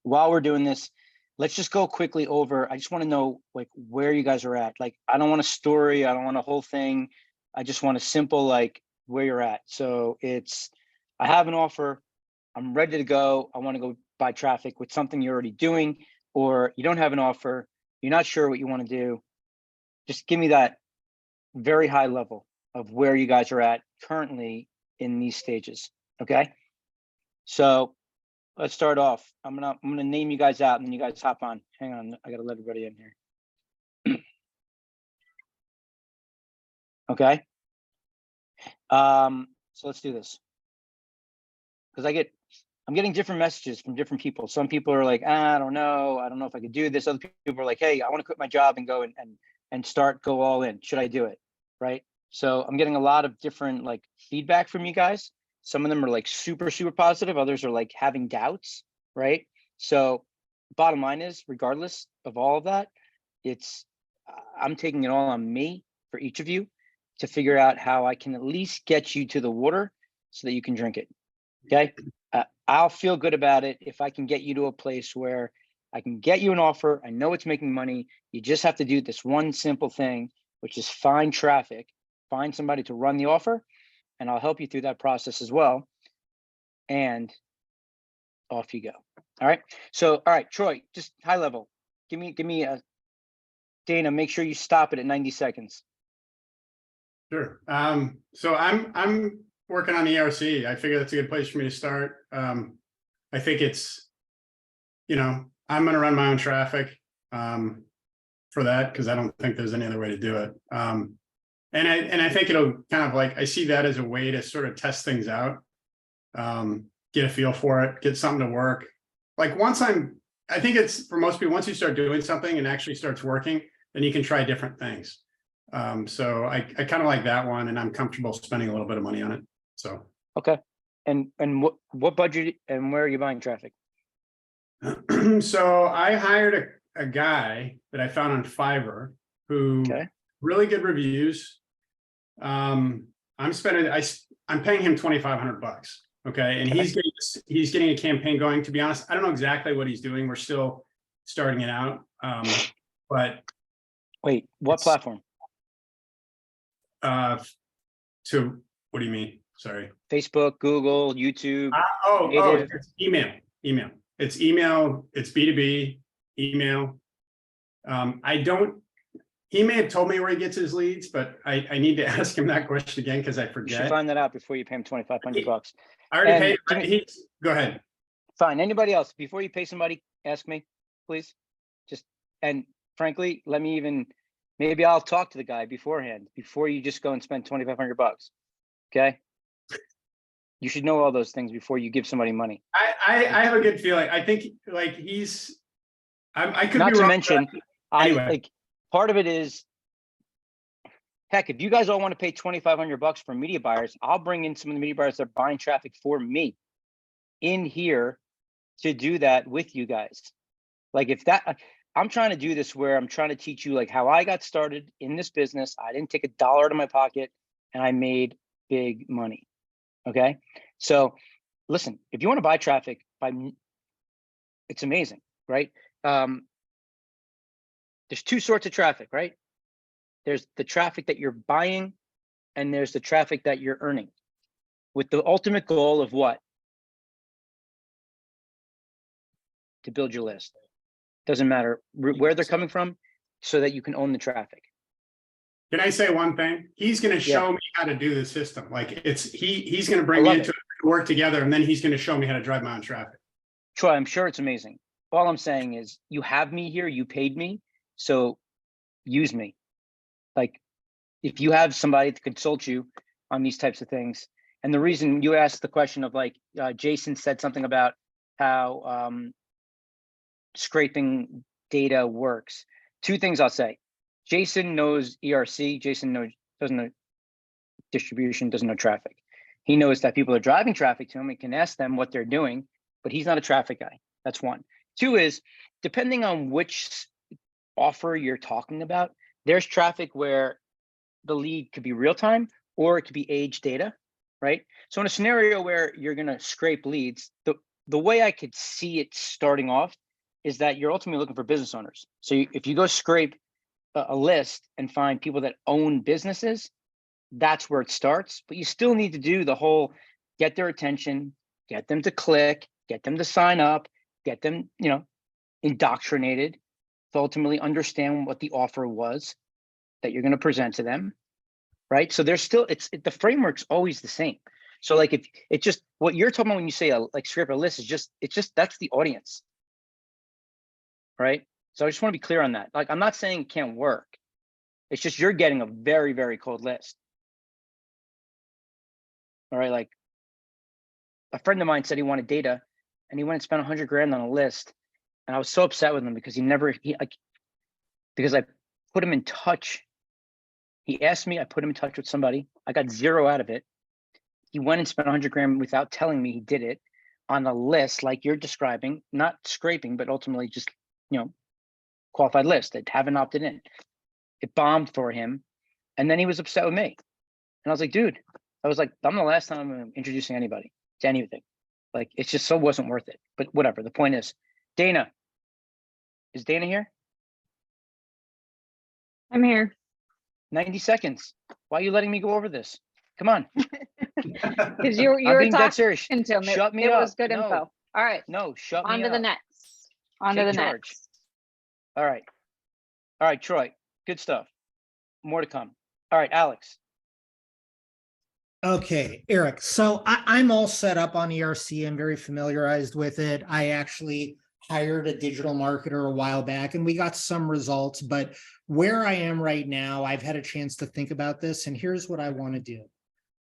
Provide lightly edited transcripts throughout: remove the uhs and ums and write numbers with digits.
while we're doing this, let's just go quickly over. I just want to know like where you guys are at. Like, I don't want a story. I don't want a whole thing. I just want a simple, like, where you're at. So it's, I have an offer. I'm ready to go. I want to go buy traffic with something you're already doing, or you don't have an offer. You're not sure what you want to do. Just give me that very high level of where you guys are at currently in these stages. Okay. So let's start off. I'm gonna name you guys out and then you guys hop on. Hang on, I gotta let everybody in here. Okay. So let's do this. Because I'm getting different messages from different people. Some people are like, I don't know if I could do this. Other people are like, hey, I want to quit my job and go and go all in. Should I do it? Right. So I'm getting a lot of different like feedback from you guys. Some of them are like super, super positive. Others are like having doubts. Right. So bottom line is, regardless of all of that, I'm taking it all on me for each of you to figure out how I can at least get you to the water so that you can drink it. Okay. I'll feel good about it if I can get you to a place where I can get you an offer. I know it's making money. You just have to do this one simple thing, which is find traffic, find somebody to run the offer, and I'll help you through that process as well. And off you go. All right. So, all right, Troy, just high level. Give me a Dana, make sure you stop it at 90 seconds. Sure. So I'm working on ERC. I figure that's a good place for me to start. I think it's, I'm going to run my own traffic for that because I don't think there's any other way to do it. And I think it'll kind of like, I see that as a way to sort of test things out, get a feel for it, get something to work. Like I think it's for most people, once you start doing something and actually starts working, then you can try different things. So I kind of like that one, and I'm comfortable spending a little bit of money on it. So okay. And what budget and where are you buying traffic? So I hired a guy that I found on Fiverr who really good reviews. I'm paying him $2,500. Okay, and he's getting a campaign going. To be honest, I don't know exactly what he's doing. We're still starting it out. But wait, what platform? To what do you mean? Sorry. Facebook, Google, YouTube. It's email. It's email. It's B2B email. He may have told me where he gets his leads, but I need to ask him that question again because I forget. You should find that out before you pay him $2,500. I already paid. Go ahead. Fine. Anybody else? Before you pay somebody, ask me, please. And frankly, maybe I'll talk to the guy beforehand, before you just go and spend $2,500. Okay. You should know all those things before you give somebody money. I have a good feeling. I think like I could not be to wrong, mention, anyway. like part of it is, heck, if you guys all want to pay $2,500 for media buyers, I'll bring in some of the media buyers that are buying traffic for me in here to do that with you guys. Like I'm trying to do this where I'm trying to teach you like how I got started in this business. I didn't take a dollar out of my pocket and I made big money. Okay. So listen, if you want to buy traffic, it's amazing, right? There's two sorts of traffic, right? There's the traffic that you're buying and there's the traffic that you're earning, with the ultimate goal of what? To build your list. Doesn't matter where they're coming from, so that you can own the traffic. Can I say one thing? He's going to show me how to do the system. Like he's going to bring me into it, work together, and then he's going to show me how to drive my own traffic. Troy, I'm sure it's amazing. All I'm saying is you have me here, you paid me, so use me. Like if you have somebody to consult you on these types of things. And the reason you asked the question of like, Jason said something about how scraping data works. Two things I'll say. Jason knows ERC. Jason doesn't know distribution, doesn't know traffic. He knows that people are driving traffic to him and can ask them what they're doing, but he's not a traffic guy. That's one. Two is, depending on which offer you're talking about, there's traffic where the lead could be real time or it could be age data, right? So in a scenario where you're going to scrape leads, the way I could see it starting off is that you're ultimately looking for business owners. So if you go scrape a list and find people that own businesses, that's where it starts. But you still need to do the whole get their attention, get them to click, get them to sign up, get them, indoctrinated to ultimately understand what the offer was that you're going to present to them. Right. So there's still the framework's always the same. So like if it's just what you're talking about when you say like scrape a list is it's just that's the audience. Right. So I just want to be clear on that. Like I'm not saying it can't work. It's just you're getting a very, very cold list. All right. Like a friend of mine said he wanted data and he went and spent 100 grand on a list. And I was so upset with him because because I put him in touch. He asked me, I put him in touch with somebody. I got zero out of it. He went and spent 100 grand without telling me he did it on a list like you're describing, not scraping, but ultimately just, qualified list that haven't opted in. It bombed for him. And then he was upset with me. And I was like, dude, I'm the last time I'm introducing anybody to anything. Like, it's just so wasn't worth it. But whatever. The point is, Dana, is Dana here? I'm here. 90 seconds. Why are you letting me go over this? Come on. Because you I'm were being dead talking serious. to him. Shut me it up. was good No. info. All right. No, shut On me to up. the next. On to Take the charge. next. All right. All right, Troy. Good stuff. More to come. All right, Alex. Okay, Eric. So I'm all set up on ERC. I'm very familiarized with it. I actually hired a digital marketer a while back and we got some results, but where I am right now, I've had a chance to think about this and here's what I want to do.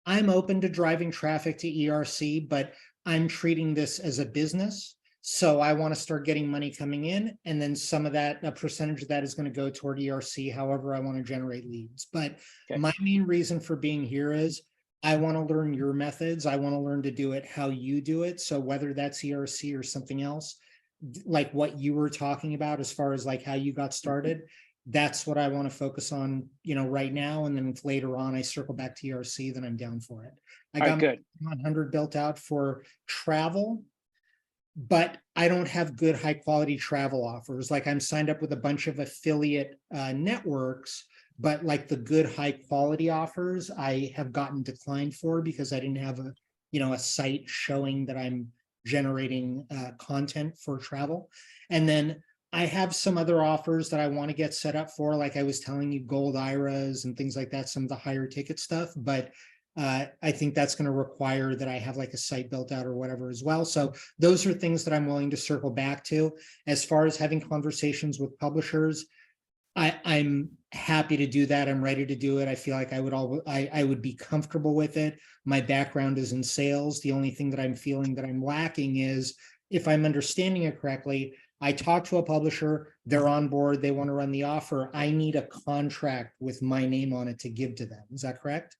I'm open to driving traffic to ERC, but I'm treating this as a business. So I want to start getting money coming in and then some of that, a percentage of that is going to go toward ERC, however I want to generate leads. But Okay. My main reason for being here is I want to learn your methods. I want to learn to do it how you do it. So whether that's ERC or something else, like what you were talking about as far as like how you got started, that's what I want to focus on, right now. And then if later on I circle back to ERC, then I'm down for it. I All got right, good. 100 built out for travel, but I don't have good high quality travel offers. Like I'm signed up with a bunch of affiliate networks, but like the good high quality offers I have gotten declined for because I didn't have a site showing that I'm generating content for travel. And then I have some other offers that I want to get set up for, like I was telling you, gold IRAs and things like that, some of the higher ticket stuff. But I think that's going to require that I have like a site built out or whatever as well. So those are things that I'm willing to circle back to. As far as having conversations with publishers, I'm happy to do that. I'm ready to do it. I feel like I would be comfortable with it. My background is in sales. The only thing that I'm feeling that I'm lacking is, if I'm understanding it correctly, I talk to a publisher, they're on board, they want to run the offer. I need a contract with my name on it to give to them. Is that correct?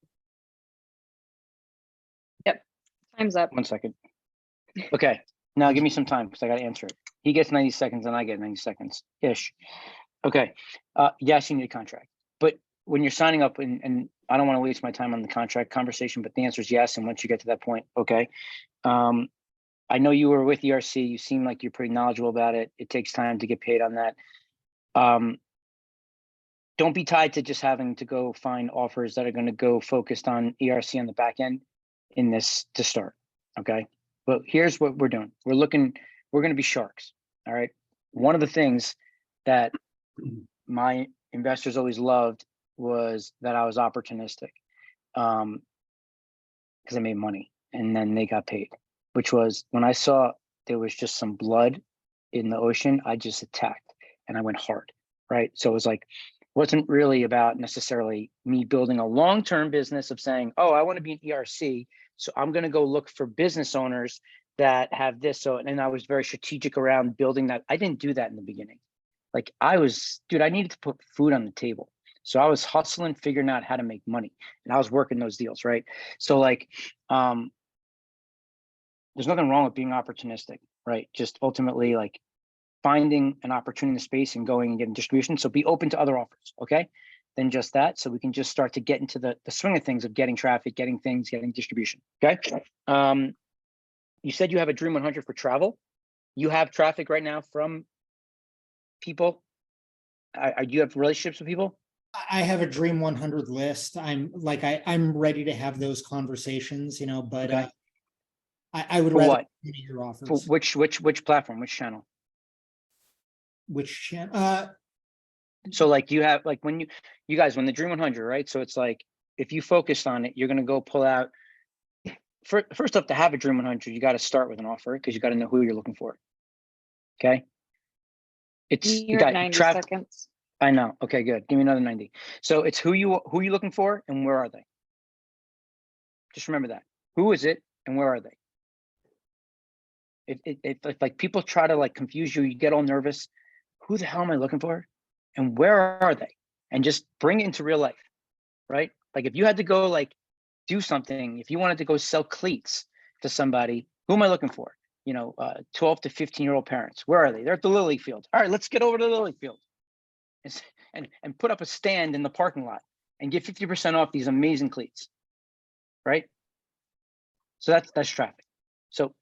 Time's up. 1 second. Okay. Now give me some time because I got to answer it. He gets 90 seconds and I get 90 seconds ish. Okay. Yes, you need a contract. But when you're signing up, and I don't want to waste my time on the contract conversation, but the answer is yes. And once you get to that point, okay. I know you were with ERC. You seem like you're pretty knowledgeable about it. It takes time to get paid on that. Don't be tied to just having to go find offers that are going to go focused on ERC on the back end in this to start. Okay. But here's what we're doing. We're going to be sharks. All right. One of the things that my investors always loved was that I was opportunistic, because I made money and then they got paid, which was when I saw there was just some blood in the ocean, I just attacked and I went hard. Right. So it was like, wasn't really about necessarily me building a long-term business of saying, oh, I want to be an ERC. So I'm going to go look for business owners that have this. So, and I was very strategic around building that. I didn't do that in the beginning. Like I needed to put food on the table. So I was hustling, figuring out how to make money and I was working those deals. Right. So like, there's nothing wrong with being opportunistic, right? Just ultimately like finding an opportunity in the space and going and getting distribution. So be open to other offers, okay? Than just that. So we can just start to get into the swing of things of getting traffic, getting things, getting distribution, okay? you said you have a Dream 100 for travel. You have traffic right now from people. Do you have relationships with people? I have a Dream 100 list. I'm ready to have those conversations, but Okay. I would For rather what? any of your For offers. which platform, which channel? Which channel? So like you have, like when you guys, when the Dream 100, right? So it's like, if you focused on it, you're going to go pull out, first off, to have a Dream 100, you got to start with an offer because you got to know who you're looking for. Okay. You You're at got 90 traffic. seconds. I know. Okay, good. Give me another 90. So it's who you looking for and where are they? Just remember that. Who is it and where are they? If like people try to like confuse you, you get all nervous. Who the hell am I looking for? And where are they? And just bring it into real life, right? Like if you had to go like do something, if you wanted to go sell cleats to somebody, who am I looking for? 12 to 15-year-old parents. Where are they? They're at the Lily Field. All right, let's get over to the Lily Field and put up a stand in the parking lot and get 50% off these amazing cleats, right? So that's traffic. So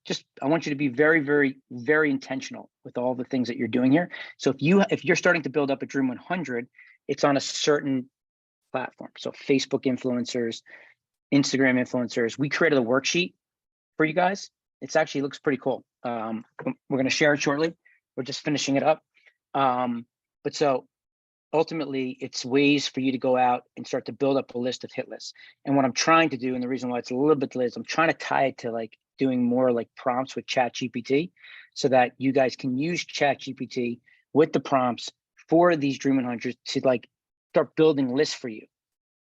I want you to be very, very, very intentional with all the things that you're doing here. So if you're starting to build up a Dream 100, it's on a certain platform. So Facebook influencers, Instagram influencers. We created a worksheet for you guys. It's actually looks pretty cool. We're going to share it shortly. We're just finishing it up. But so ultimately, it's ways for you to go out and start to build up a list of hit lists. And what I'm trying to do, and the reason why it's a little bit delayed, is I'm trying to tie it to like doing more like prompts with ChatGPT, so that you guys can use ChatGPT with the prompts for these Dream 100s to like start building lists for you.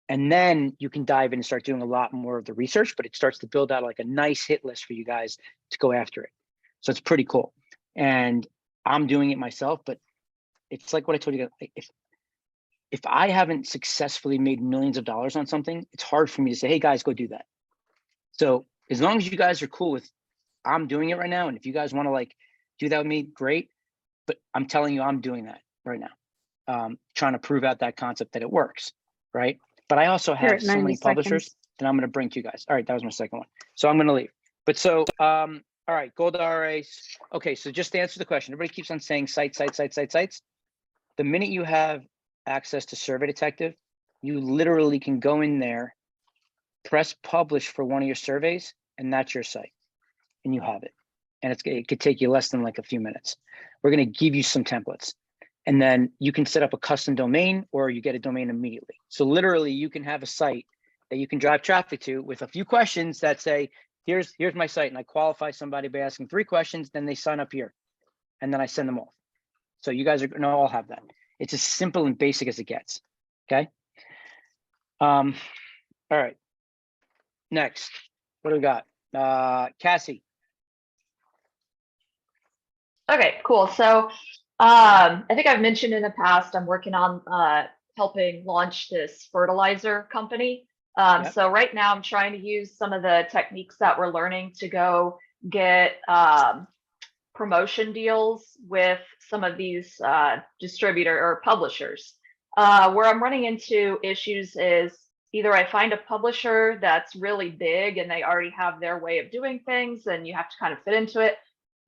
And then you can dive in and start doing a lot more of the research, but it starts to build out like a nice hit list for you guys to go after it. So it's pretty cool. And I'm doing it myself, but it's like what I told you guys, if I haven't successfully made millions of dollars on something, it's hard for me to say, hey guys, go do that. So as long as you guys are cool with, I'm doing it right now. And if you guys want to like do that with me, great. But I'm telling you, I'm doing that right now. Trying to prove out that concept that it works, right? But I also You're have at so 90 many publishers seconds. that I'm going to bring to you guys. All right, that was my second one. So I'm going to leave. But so, all right, Gold RAs. Okay, so just to answer the question, everybody keeps on saying sites. The minute you have access to Survey Detective, you literally can go in there, press publish for one of your surveys, and that's your site, and you have it. And it could take you less than like a few minutes. We're going to give you some templates. And then you can set up a custom domain or you get a domain immediately. So literally you can have a site that you can drive traffic to with a few questions that say, here's my site. And I qualify somebody by asking 3 questions, then they sign up here. And then I send them off. So you guys are going to all have that. It's as simple and basic as it gets. Okay. All right. Next, what do we got? Cassie. Okay, cool. So I think I've mentioned in the past, I'm working on helping launch this fertilizer company. Yep. So right now I'm trying to use some of the techniques that we're learning to go get promotion deals with some of these distributor or publishers. Where I'm running into issues is either I find a publisher that's really big and they already have their way of doing things and you have to kind of fit into it,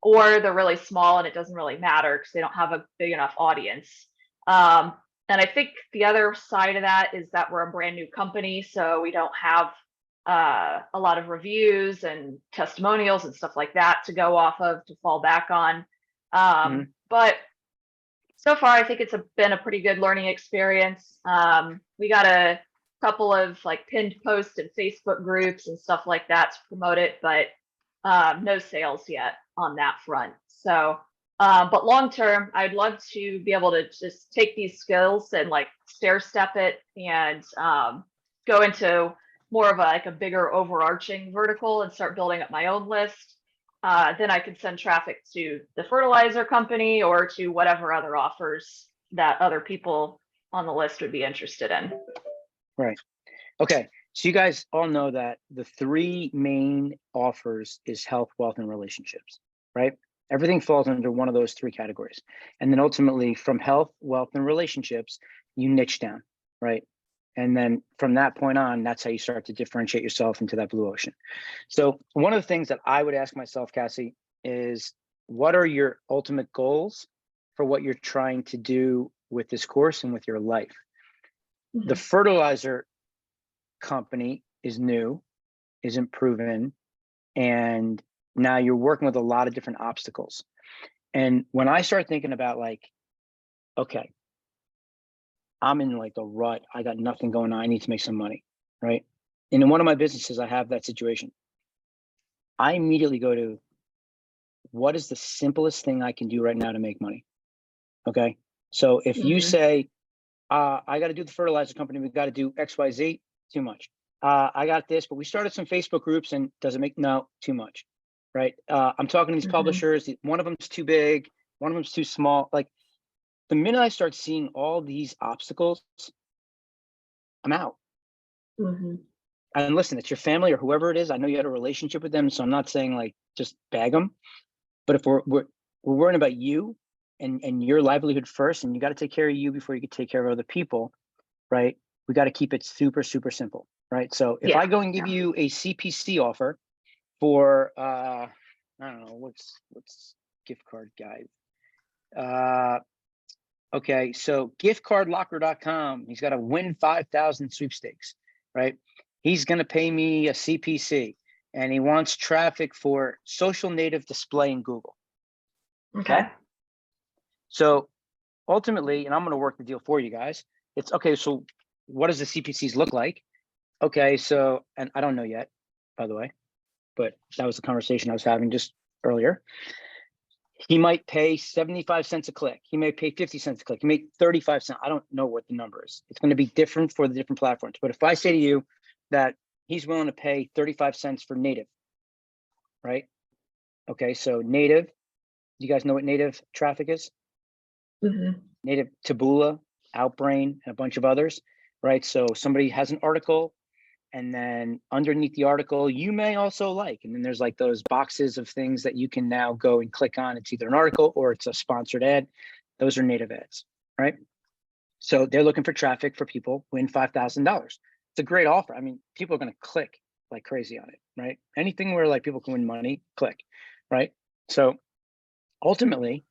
or they're really small and it doesn't really matter because they don't have a big enough audience. And I think the other side of that is that we're a brand new company, so we don't have a lot of reviews and testimonials and stuff like that to go off of to fall back on. But so far, I think it's been a pretty good learning experience. We got a couple of like pinned posts in Facebook groups and stuff like that to promote it, but no sales yet on that front. So, but long term, I'd love to be able to just take these skills and like stair step it and go into more of a bigger overarching vertical and start building up my own list. Then I could send traffic to the fertilizer company or to whatever other offers that other people on the list would be interested in. Right. Okay. So you guys all know that the 3 main offers is health, wealth, and relationships, right? Everything falls under one of those 3 categories. And then ultimately from health, wealth, and relationships, you niche down, right? And then from that point on, that's how you start to differentiate yourself into that blue ocean. So one of the things that I would ask myself, Cassie, is what are your ultimate goals for what you're trying to do with this course and with your life? The fertilizer company is new, isn't proven, and now you're working with a lot of different obstacles. And when I start thinking about like, okay, I'm in like a rut, I got nothing going on, I need to make some money, right? And in one of my businesses, I have that situation. I immediately go to, what is the simplest thing I can do right now to make money? Okay. So if you say, I got to do the fertilizer company, we got to do XYZ, too much. I got this, but we started some Facebook groups and does it make, no, too much, right? I'm talking to these publishers, one of them's too big, one of them's too small. Like the minute I start seeing all these obstacles, I'm out. And listen, it's your family or whoever it is. I know you had a relationship with them, so I'm not saying like just bag them. But if we're worrying about you and your livelihood first, and you got to take care of you before you can take care of other people, right? We got to keep it super, super simple, right? So if I go and give you a CPC offer for I don't know, what's gift card guide? Okay, so giftcardlocker.com, he's got to win 5,000 sweepstakes, right? He's going to pay me a CPC and he wants traffic for social native display in Google. Okay. So ultimately, and I'm going to work the deal for you guys. It's okay. So what does the CPCs look like? Okay. So, and I don't know yet, by the way, but that was the conversation I was having just earlier. He might pay 75 cents a click. He may pay 50 cents a click. He may 35 cents. I don't know what the number is. It's going to be different for the different platforms. But if I say to you that he's willing to pay 35 cents for native, right? Okay, so native, you guys know what native traffic is? Native Taboola, Outbrain, and a bunch of others, right? So somebody has an article, and then underneath the article, you may also like, and then there's like those boxes of things that you can now go and click on. It's either an article or it's a sponsored ad. Those are native ads, right? So they're looking for traffic for people, win $5,000. It's a great offer. I mean, people are going to click like crazy on it, right? Anything where like people can win money, click, right? So ultimately,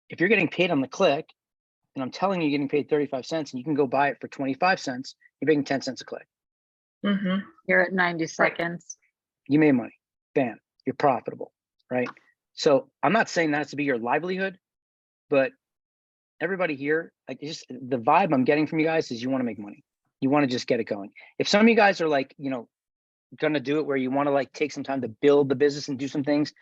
if you're getting paid on the click, and I'm telling you, you're getting paid 35 cents and you can go buy it for 25 cents, you're making 10 cents a click. You're at 90 seconds. You made money, bam, you're profitable, right? So I'm not saying that has to be your livelihood, but everybody here, like just the vibe I'm getting from you guys is you want to make money. You want to just get it going. If some of you guys are like, you know, gonna do it where you want to like take some time to build the business and do some things,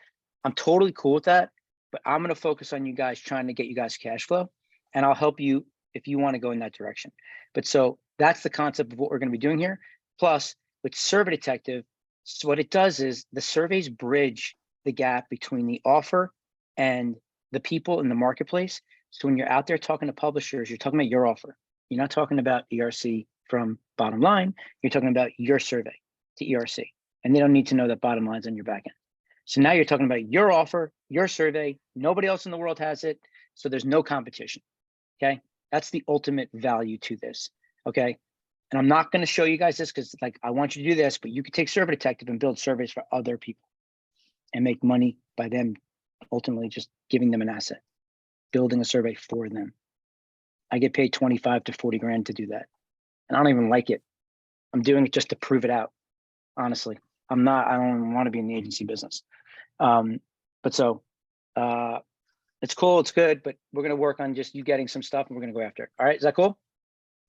I'm totally cool with that. But I'm going to focus on you guys trying to get you guys cash flow, and I'll help you if you want to go in that direction. But so that's the concept of what we're going to be doing here. Plus with Survey Detective, so what it does is the surveys bridge the gap between the offer and the people in the marketplace. So when you're out there talking to publishers, you're talking about your offer. You're not talking about ERC from Bottom Line. You're talking about your survey to ERC, and they don't need to know that Bottom Line's on your back end. So now you're talking about your offer, your survey. Nobody else in the world has it. So there's no competition. Okay. That's the ultimate value to this. Okay. And I'm not going to show you guys this because like, I want you to do this, but you could take Survey Detective and build surveys for other people and make money by them ultimately just giving them an asset, building a survey for them. I get paid 25 to 40 grand to do that. And I don't even like it. I'm doing it just to prove it out. Honestly, I don't want to be in the agency business. But so it's cool. It's good, but we're going to work on just you getting some stuff and we're going to go after it. All right. Is that cool?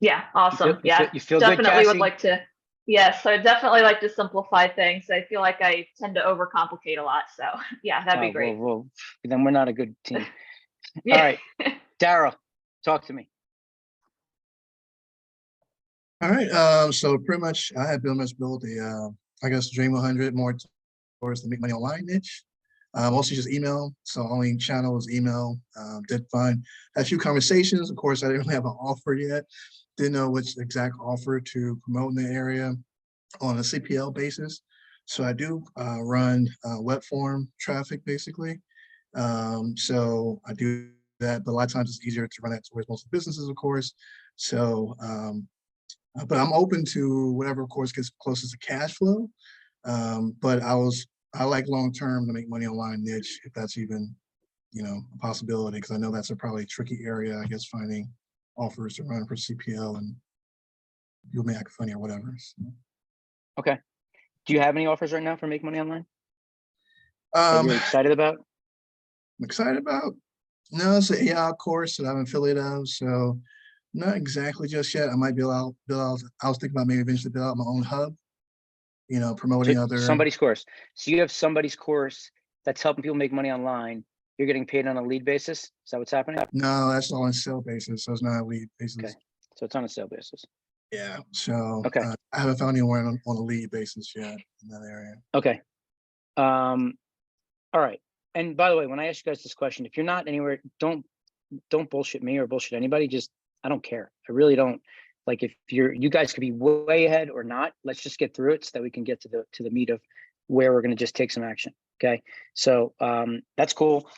Yeah, awesome. You feel good, Definitely would Cassie? like to. Yes, I definitely like to simplify things. I feel like I tend to overcomplicate a lot. So yeah, that'd be great. Well, then we're not a good team. Yeah. All right. Daryl, talk to me. All right. So pretty much I had built a, I guess, Dream 100 more towards the make money online niche. Mostly just email. So only channel was email. Did find a few conversations. Of course, I didn't really have an offer yet. Didn't know which exact offer to promote in the area on a CPL basis. So I do run web form traffic basically. So I do that, but a lot of times it's easier to run that towards most businesses, of course. So But I'm open to whatever course gets closest to cash flow. But I like long-term to make money online niche, if that's even, a possibility, because I know that's a probably tricky area, I guess, finding offers to run for CPO and you'll make funny or whatever. So, Okay. Do you have any offers right now for Make Money Online that I'm you're excited about? excited about. No, it's an AI course that I'm affiliate of, so not exactly just yet. I might I was thinking about maybe eventually build out my own hub, promoting So other. somebody's course. So you have somebody's course that's helping people make money online. You're getting paid on a lead basis. Is that what's happening? No, that's all on sale basis, so it's not a lead basis. Okay. So it's on a sale basis. Yeah, so Okay. I haven't found anyone on a lead basis yet in that area. Okay. All right. And by the way, when I ask you guys this question, if you're not anywhere, don't bullshit me or bullshit anybody. Just, I don't care. I really don't. Like, if you guys could be way ahead or not, let's just get through it so that we can get to the meat of where we're going to just take some action. Okay. So that's cool.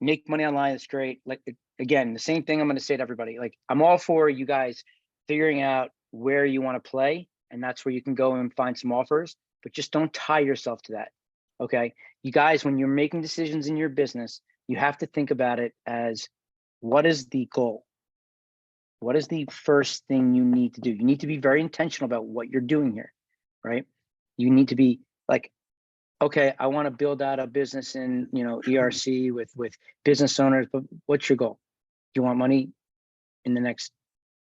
Make money online is great. Like, again, the same thing I'm going to say to everybody. Like, I'm all for you guys figuring out where you want to play, and that's where you can go and find some offers, but just don't tie yourself to that. Okay. You guys, when you're making decisions in your business, you have to think about it as, what is the goal? What is the first thing you need to do? You need to be very intentional about what you're doing here, right? You need to be like, okay, I want to build out a business in, ERC with business owners, but what's your goal? Do you want money in the next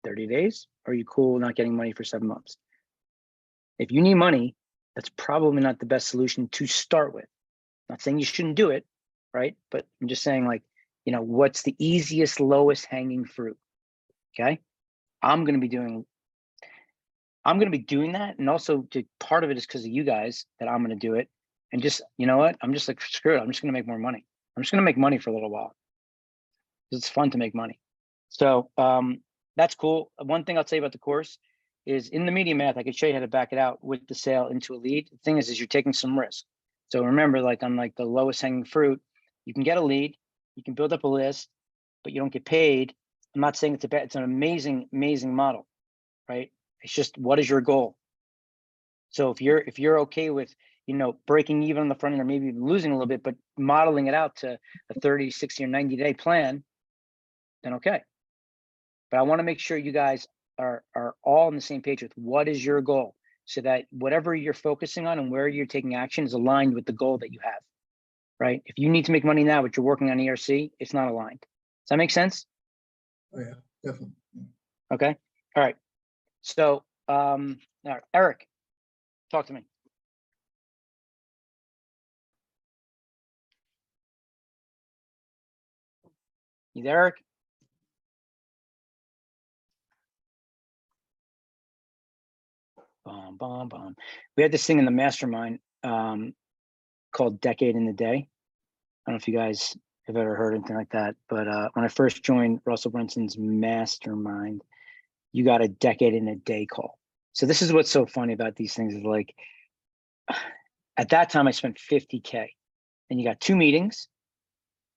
30 days? Or are you cool not getting money for 7 months? If you need money, that's probably not the best solution to start with. Not saying you shouldn't do it, right? But I'm just saying, like, what's the easiest, lowest hanging fruit? Okay. I'm going to be doing that. And also part of it is because of you guys that I'm going to do it. And just, you know what? I'm just like, screw it. I'm just going to make more money. I'm just going to make money for a little while. It's fun to make money. So that's cool. One thing I'll tell you about the course is, in the media math, I could show you how to back it out with the sale into a lead. The thing is you're taking some risk. So remember, like, on like the lowest hanging fruit, you can get a lead, you can build up a list, but you don't get paid. I'm not saying it's an amazing, amazing model, right? It's just, what is your goal? So if you're okay with, breaking even on the front end, or maybe even losing a little bit, but modeling it out to a 30, 60, or 90-day plan, then okay. But I want to make sure you guys are all on the same page with what is your goal, so that whatever you're focusing on and where you're taking action is aligned with the goal that you have, right? If you need to make money now, but you're working on ERC, it's not aligned. Does that make sense? Oh yeah, definitely. Okay. All right. So, Eric, talk to me. You there, Eric? Bomb, bomb, bomb. We had this thing in the mastermind called Decade in the Day. I don't know if you guys have ever heard anything like that, but when I first joined Russell Brunson's mastermind, you got a decade in a day call. So this is what's so funny about these things, is like, at that time I spent $50K, and you got 2 meetings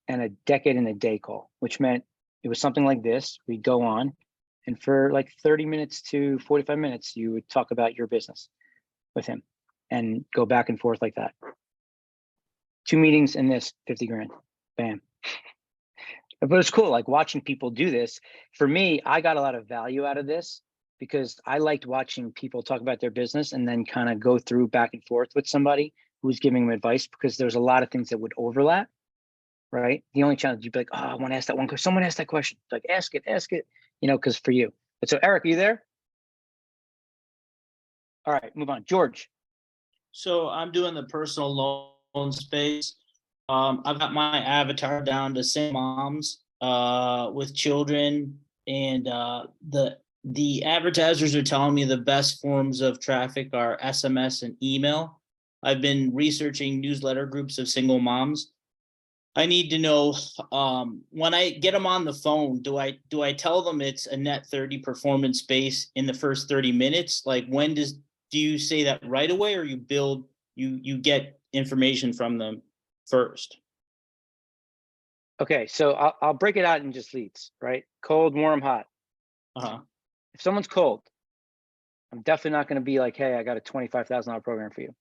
and a decade in a day call, which meant it was something like this. We'd go on, and for like 30 minutes to 45 minutes, you would talk about your business with him and go back and forth like that. 2 meetings and this, 50 grand, bam. But it's cool, like, watching people do this. For me, I got a lot of value out of this because I liked watching people talk about their business and then kind of go through back and forth with somebody who's giving them advice, because there's a lot of things that would overlap, right? The only challenge, you'd be like, oh, I want to ask that one question. Someone asked that question. Like, ask it, because for you. But so, Eric, are you there? All right, move on. George. So I'm doing the personal loan space. I've got my avatar down to single moms with children, and the advertisers are telling me the best forms of traffic are SMS and email. I've been researching newsletter groups of single moms. I need to know, when I get them on the phone, do I tell them it's a net 30 performance space in the first 30 minutes? Like, do you say that right away, or you get information from them first? Okay, so I'll break it out in just leads, right? Cold, warm, hot. Uh-huh. If someone's cold, I'm definitely not gonna be like, hey, I got a $25,000 program for you,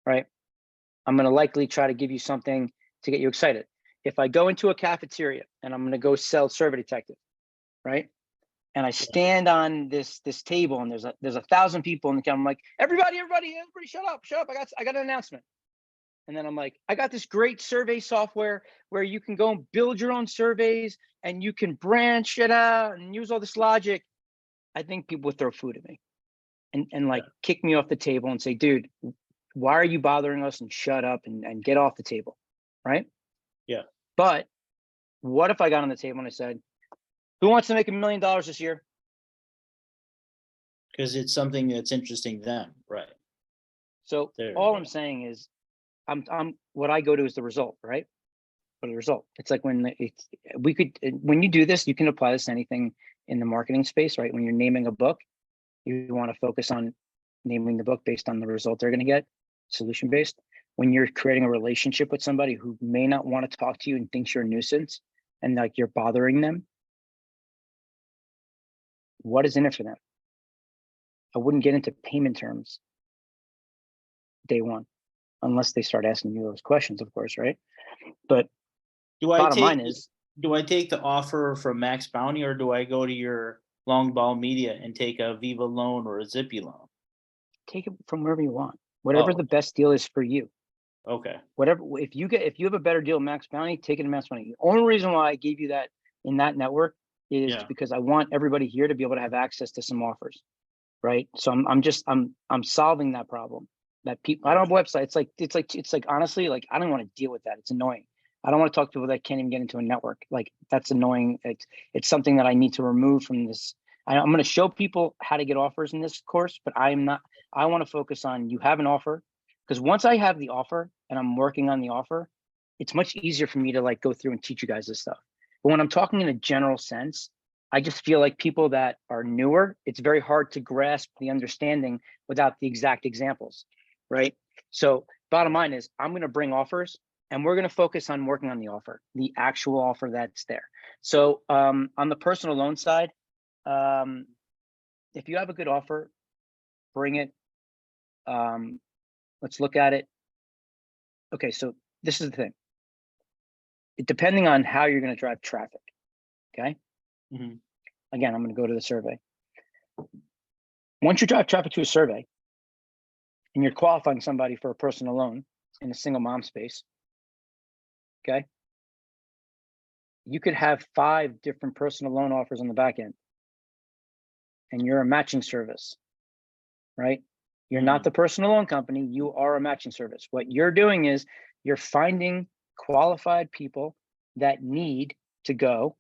right? I'm gonna likely try to give you something to get you excited. If I go into a cafeteria and I'm gonna go sell Survey Detective, right? And I stand on this table and there's 1,000 people in the camp. I'm like, everybody, shut up. I got an announcement. And then I'm like, I got this great survey software where you can go and build your own surveys and you can branch it out and use all this logic. I think people would throw food at me and like kick me off the table and say, dude, why are you bothering us, and shut up and get off the table, right? Yeah. But what if I got on the table and I said, who wants to make $1 million this year? Because it's something that's interesting to them, right? So There we all go. I'm saying is, I'm what I go to is the result, right? For the result, it's like when when you do this, you can apply this to anything in the marketing space, right? When you're naming a book, you want to focus on naming the book based on the result they're going to get, solution based. When you're creating a relationship with somebody who may not want to talk to you and thinks you're a nuisance and like you're bothering them, what is in it for them? I wouldn't get into payment terms day one, unless they start asking you those questions, of course, right? But Do I bottom line take, is, do I take the offer from Max Bounty, or do I go to your Long Ball Media and take a Viva loan or a Zippy loan? take it from wherever you want, whatever Oh. the best deal is for you. Okay, Whatever, if you have a better deal at Max Bounty, take it to Max Bounty. The only reason why I gave you that in that network is Yeah. because I want everybody here to be able to have access to some offers, right? So I'm solving that problem. That people, I don't have a website. It's like honestly, like I don't want to deal with that. It's annoying. I don't want to talk to people that can't even get into a network. Like that's annoying. It's something that I need to remove from this. I'm going to show people how to get offers in this course, but I want to focus on, you have an offer. Because once I have the offer and I'm working on the offer, it's much easier for me to like go through and teach you guys this stuff. But when I'm talking in a general sense, I just feel like people that are newer, it's very hard to grasp the understanding without the exact examples, right? So bottom line is, I'm going to bring offers and we're going to focus on working on the offer, the actual offer that's there. So on the personal loan side, if you have a good offer, bring it. Let's look at it. Okay, so this is the thing. Depending on how you're going to drive traffic, okay? Mhm. Again, I'm going to go to the survey. Once you drive traffic to a survey and you're qualifying somebody for a personal loan in a single mom space, okay? You could have 5 different personal loan offers on the back end and you're a matching service, right? You're not the personal loan company, you are a matching service. What you're doing is you're finding qualified people that need to go.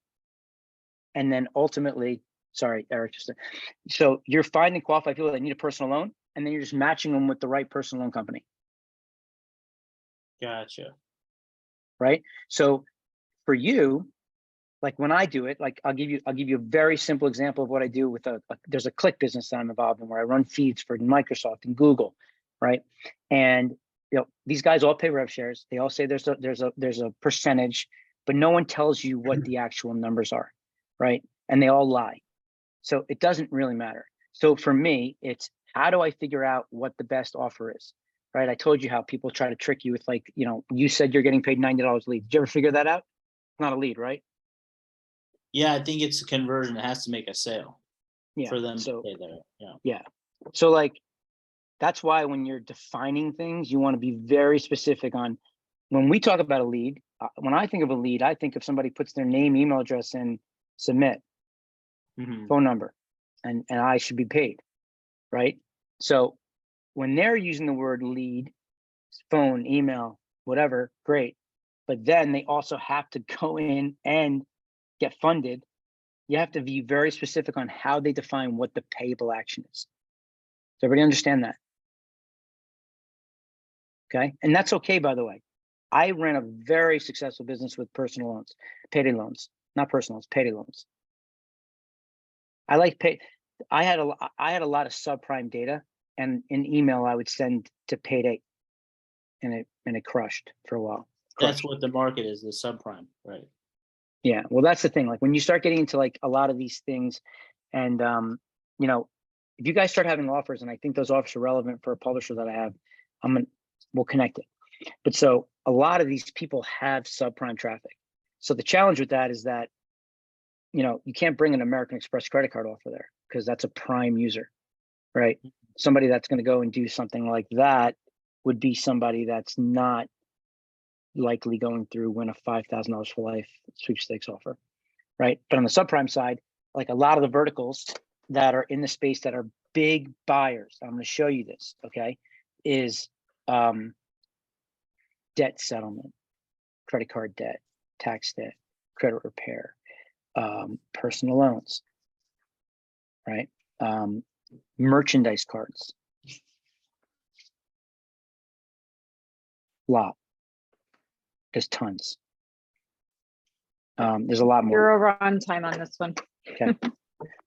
And then ultimately, sorry, Eric, so you're finding qualified people that need a personal loan, and then you're just matching them with the right personal loan company, Gotcha. right? So for you, like when I do it, like I'll give you a very simple example of what I do with there's a Click business that I'm involved in where I run feeds for Microsoft and Google, right? And these guys all pay rev shares. They all say there's a percentage, but no one tells you what the actual numbers are, right? And they all lie. So it doesn't really matter. So for me, it's how do I figure out what the best offer is, right? I told you how people try to trick you with like, you said you're getting paid $90 a lead. Did you ever figure that out? Not a lead, right? Yeah, I think it's a conversion. It has to make a sale Yeah. for them So to pay there. Yeah. yeah. So like, that's why when you're defining things, you want to be very specific on, when we talk about a lead, when I think of a lead, I think if somebody puts their name, email address in, submit, Mhm. phone number, and I should be paid, right? So when they're using the word lead, phone, email, whatever, great. But then they also have to go in and get funded. You have to be very specific on how they define what the payable action is. Does everybody understand that? Okay. And that's okay, by the way. I ran a very successful business with personal loans, payday loans, not personal loans, payday loans. I had a lot of subprime data, and in email I would send to payday, and it crushed for a while. That's Crushed. what the market is, the subprime, right? Yeah. Well, that's the thing. Like when you start getting into like a lot of these things, and if you guys start having offers, and I think those offers are relevant for a publisher that I have, we'll connect it. But so a lot of these people have subprime traffic. So the challenge with that is that, you know, you can't bring an American Express credit card offer there because that's a prime user, right? Somebody that's going to go and do something like that would be somebody that's not likely going through win a $5,000 for life sweepstakes offer, right? But on the subprime side, like a lot of the verticals that are in the space that are big buyers, I'm going to show you this, okay, is debt settlement, credit card debt, tax debt, credit repair, personal loans, right? Merchandise cards. Lot. There's tons. There's a lot more. You're over on time on this one.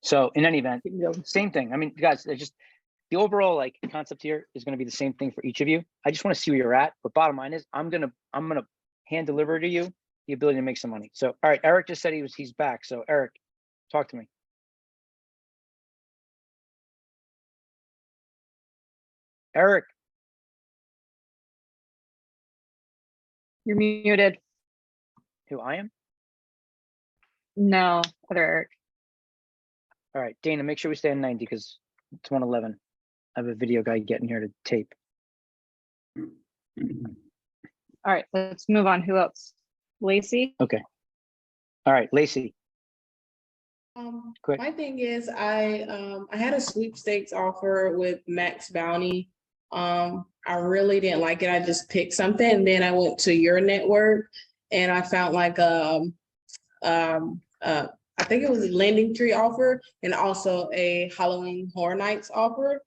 So in any event, Keep going. same thing. I mean, guys, just the overall like concept here is going to be the same thing for each of you. I just want to see where you're at. But bottom line is, I'm gonna hand deliver to you the ability to make some money. So, all right, Eric just said he's back. So, Eric, talk to me. Eric, You're muted. who I am? No, other Eric. All right, Dana, make sure we stay on 90 because it's 111. I have a video guy getting here to tape. All right, let's move on. Who else? Lacey? Okay. All right, Lacey. Quick. My thing is I had a sweepstakes offer with Max Bounty. I really didn't like it. I just picked something and then I went to your network and I found like I think it was a Lending Tree offer and also a Halloween Horror Nights offer.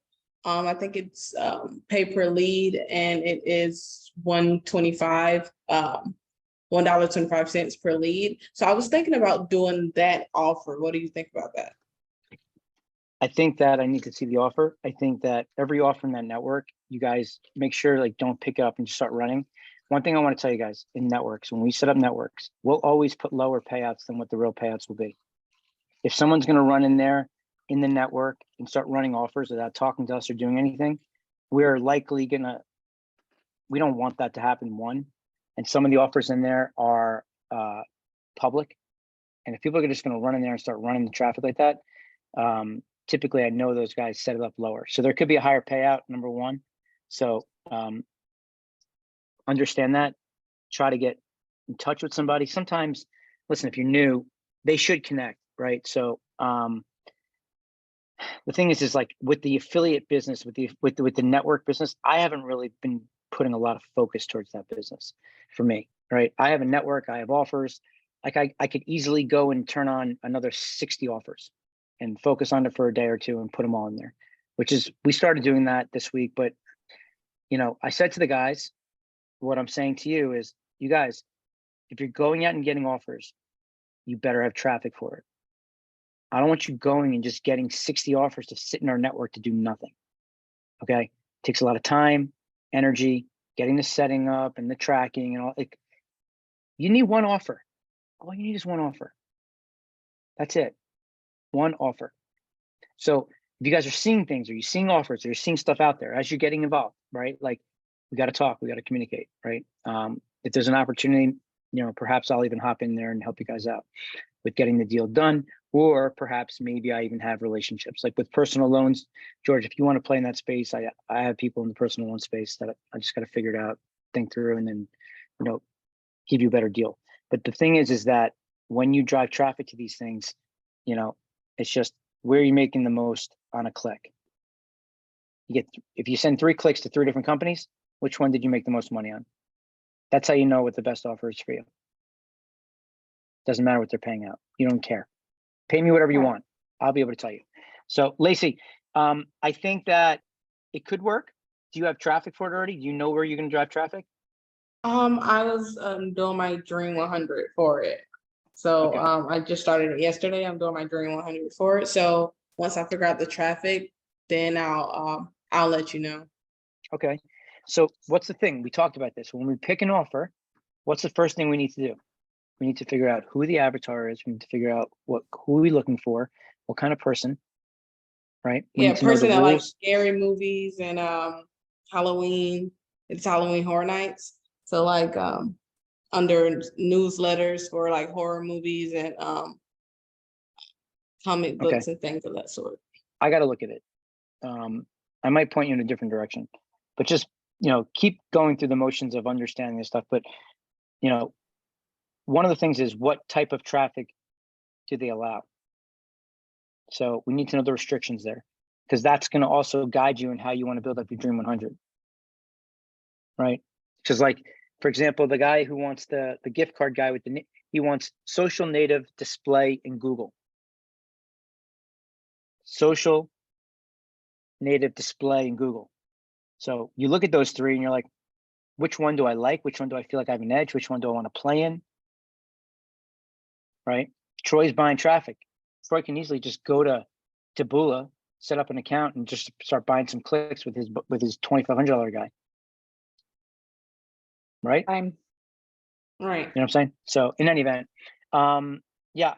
I think it's pay per lead and it is $1.25 per lead. So I was thinking about doing that offer. What do you think about that? I think that I need to see the offer. I think that every offer in that network, you guys make sure like don't pick up and just start running. One thing I want to tell you guys in networks, when we set up networks, we'll always put lower payouts than what the real payouts will be. If someone's going to run in there in the network and start running offers without talking to us or doing anything, we're likely we don't want that to happen, one. And some of the offers in there are public. And if people are just going to run in there and start running the traffic like that, typically I know those guys set it up lower. So there could be a higher payout, number one. So understand that, try to get in touch with somebody. Sometimes, listen, if you're new, they should connect, right? So the thing is like with the affiliate business, with the network business, I haven't really been putting a lot of focus towards that business for me, right? I have a network, I have offers. Like I could easily go and turn on another 60 offers and focus on it for a day or two and put them all in there, which is, we started doing that this week. But, you know, I said to the guys, what I'm saying to you is, you guys, if you're going out and getting offers, you better have traffic for it. I don't want you going and just getting 60 offers to sit in our network to do nothing. Okay. It takes a lot of time, energy, getting the setting up and the tracking and all. Like, you need one offer. All you need is one offer. That's it. One offer. So if you guys are seeing things, or you're seeing offers, or you're seeing stuff out there as you're getting involved, right? Like, we got to talk, we got to communicate, right? If there's an opportunity, you know, perhaps I'll even hop in there and help you guys out with getting the deal done. Or perhaps maybe I even have relationships like with personal loans. George, if you want to play in that space, I have people in the personal loan space that I just got to figure it out, think through, and then, you know, give you a better deal. But the thing is that when you drive traffic to these things, you know, it's just where are you making the most on a click? You get, if you send 3 clicks to 3 different companies, which one did you make the most money on? That's how you know what the best offer is for you. Doesn't matter what they're paying out. You don't care. Pay me whatever you want. I'll be able to tell you. So Lacey, I think that it could work. Do you have traffic for it already? Do you know where you're going to drive traffic? I was doing my Dream 100 for it. So Okay. I just started it yesterday. I'm doing my Dream 100 for it. So once I figure out the traffic, then I'll let you know. Okay. So what's the thing? We talked about this. When we pick an offer, what's the first thing we need to do? We need to figure out who the avatar is. We need to figure out who are we looking for, what kind of person, right? We Yeah, need to know the person that likes rules. scary movies and Halloween, it's Halloween Horror Nights. So like under newsletters for like horror movies and comic Okay. books and things of that sort. I got to look at it. I might point you in a different direction, but just, keep going through the motions of understanding this stuff. But, one of the things is what type of traffic do they allow? So we need to know the restrictions there, because that's going to also guide you in how you want to build up your Dream 100. Right? Because like, for example, the guy who wants the gift card guy with he wants social native display in Google. Social native display in Google. So you look at those three and you're like, which one do I like? Which one do I feel like I have an edge? Which one do I want to play in? Right? Troy's buying traffic. Troy can easily just go to Taboola, set up an account, and just start buying some clicks with his $2,500 guy. Right? I'm Right. You know what I'm saying? So in any event, yeah,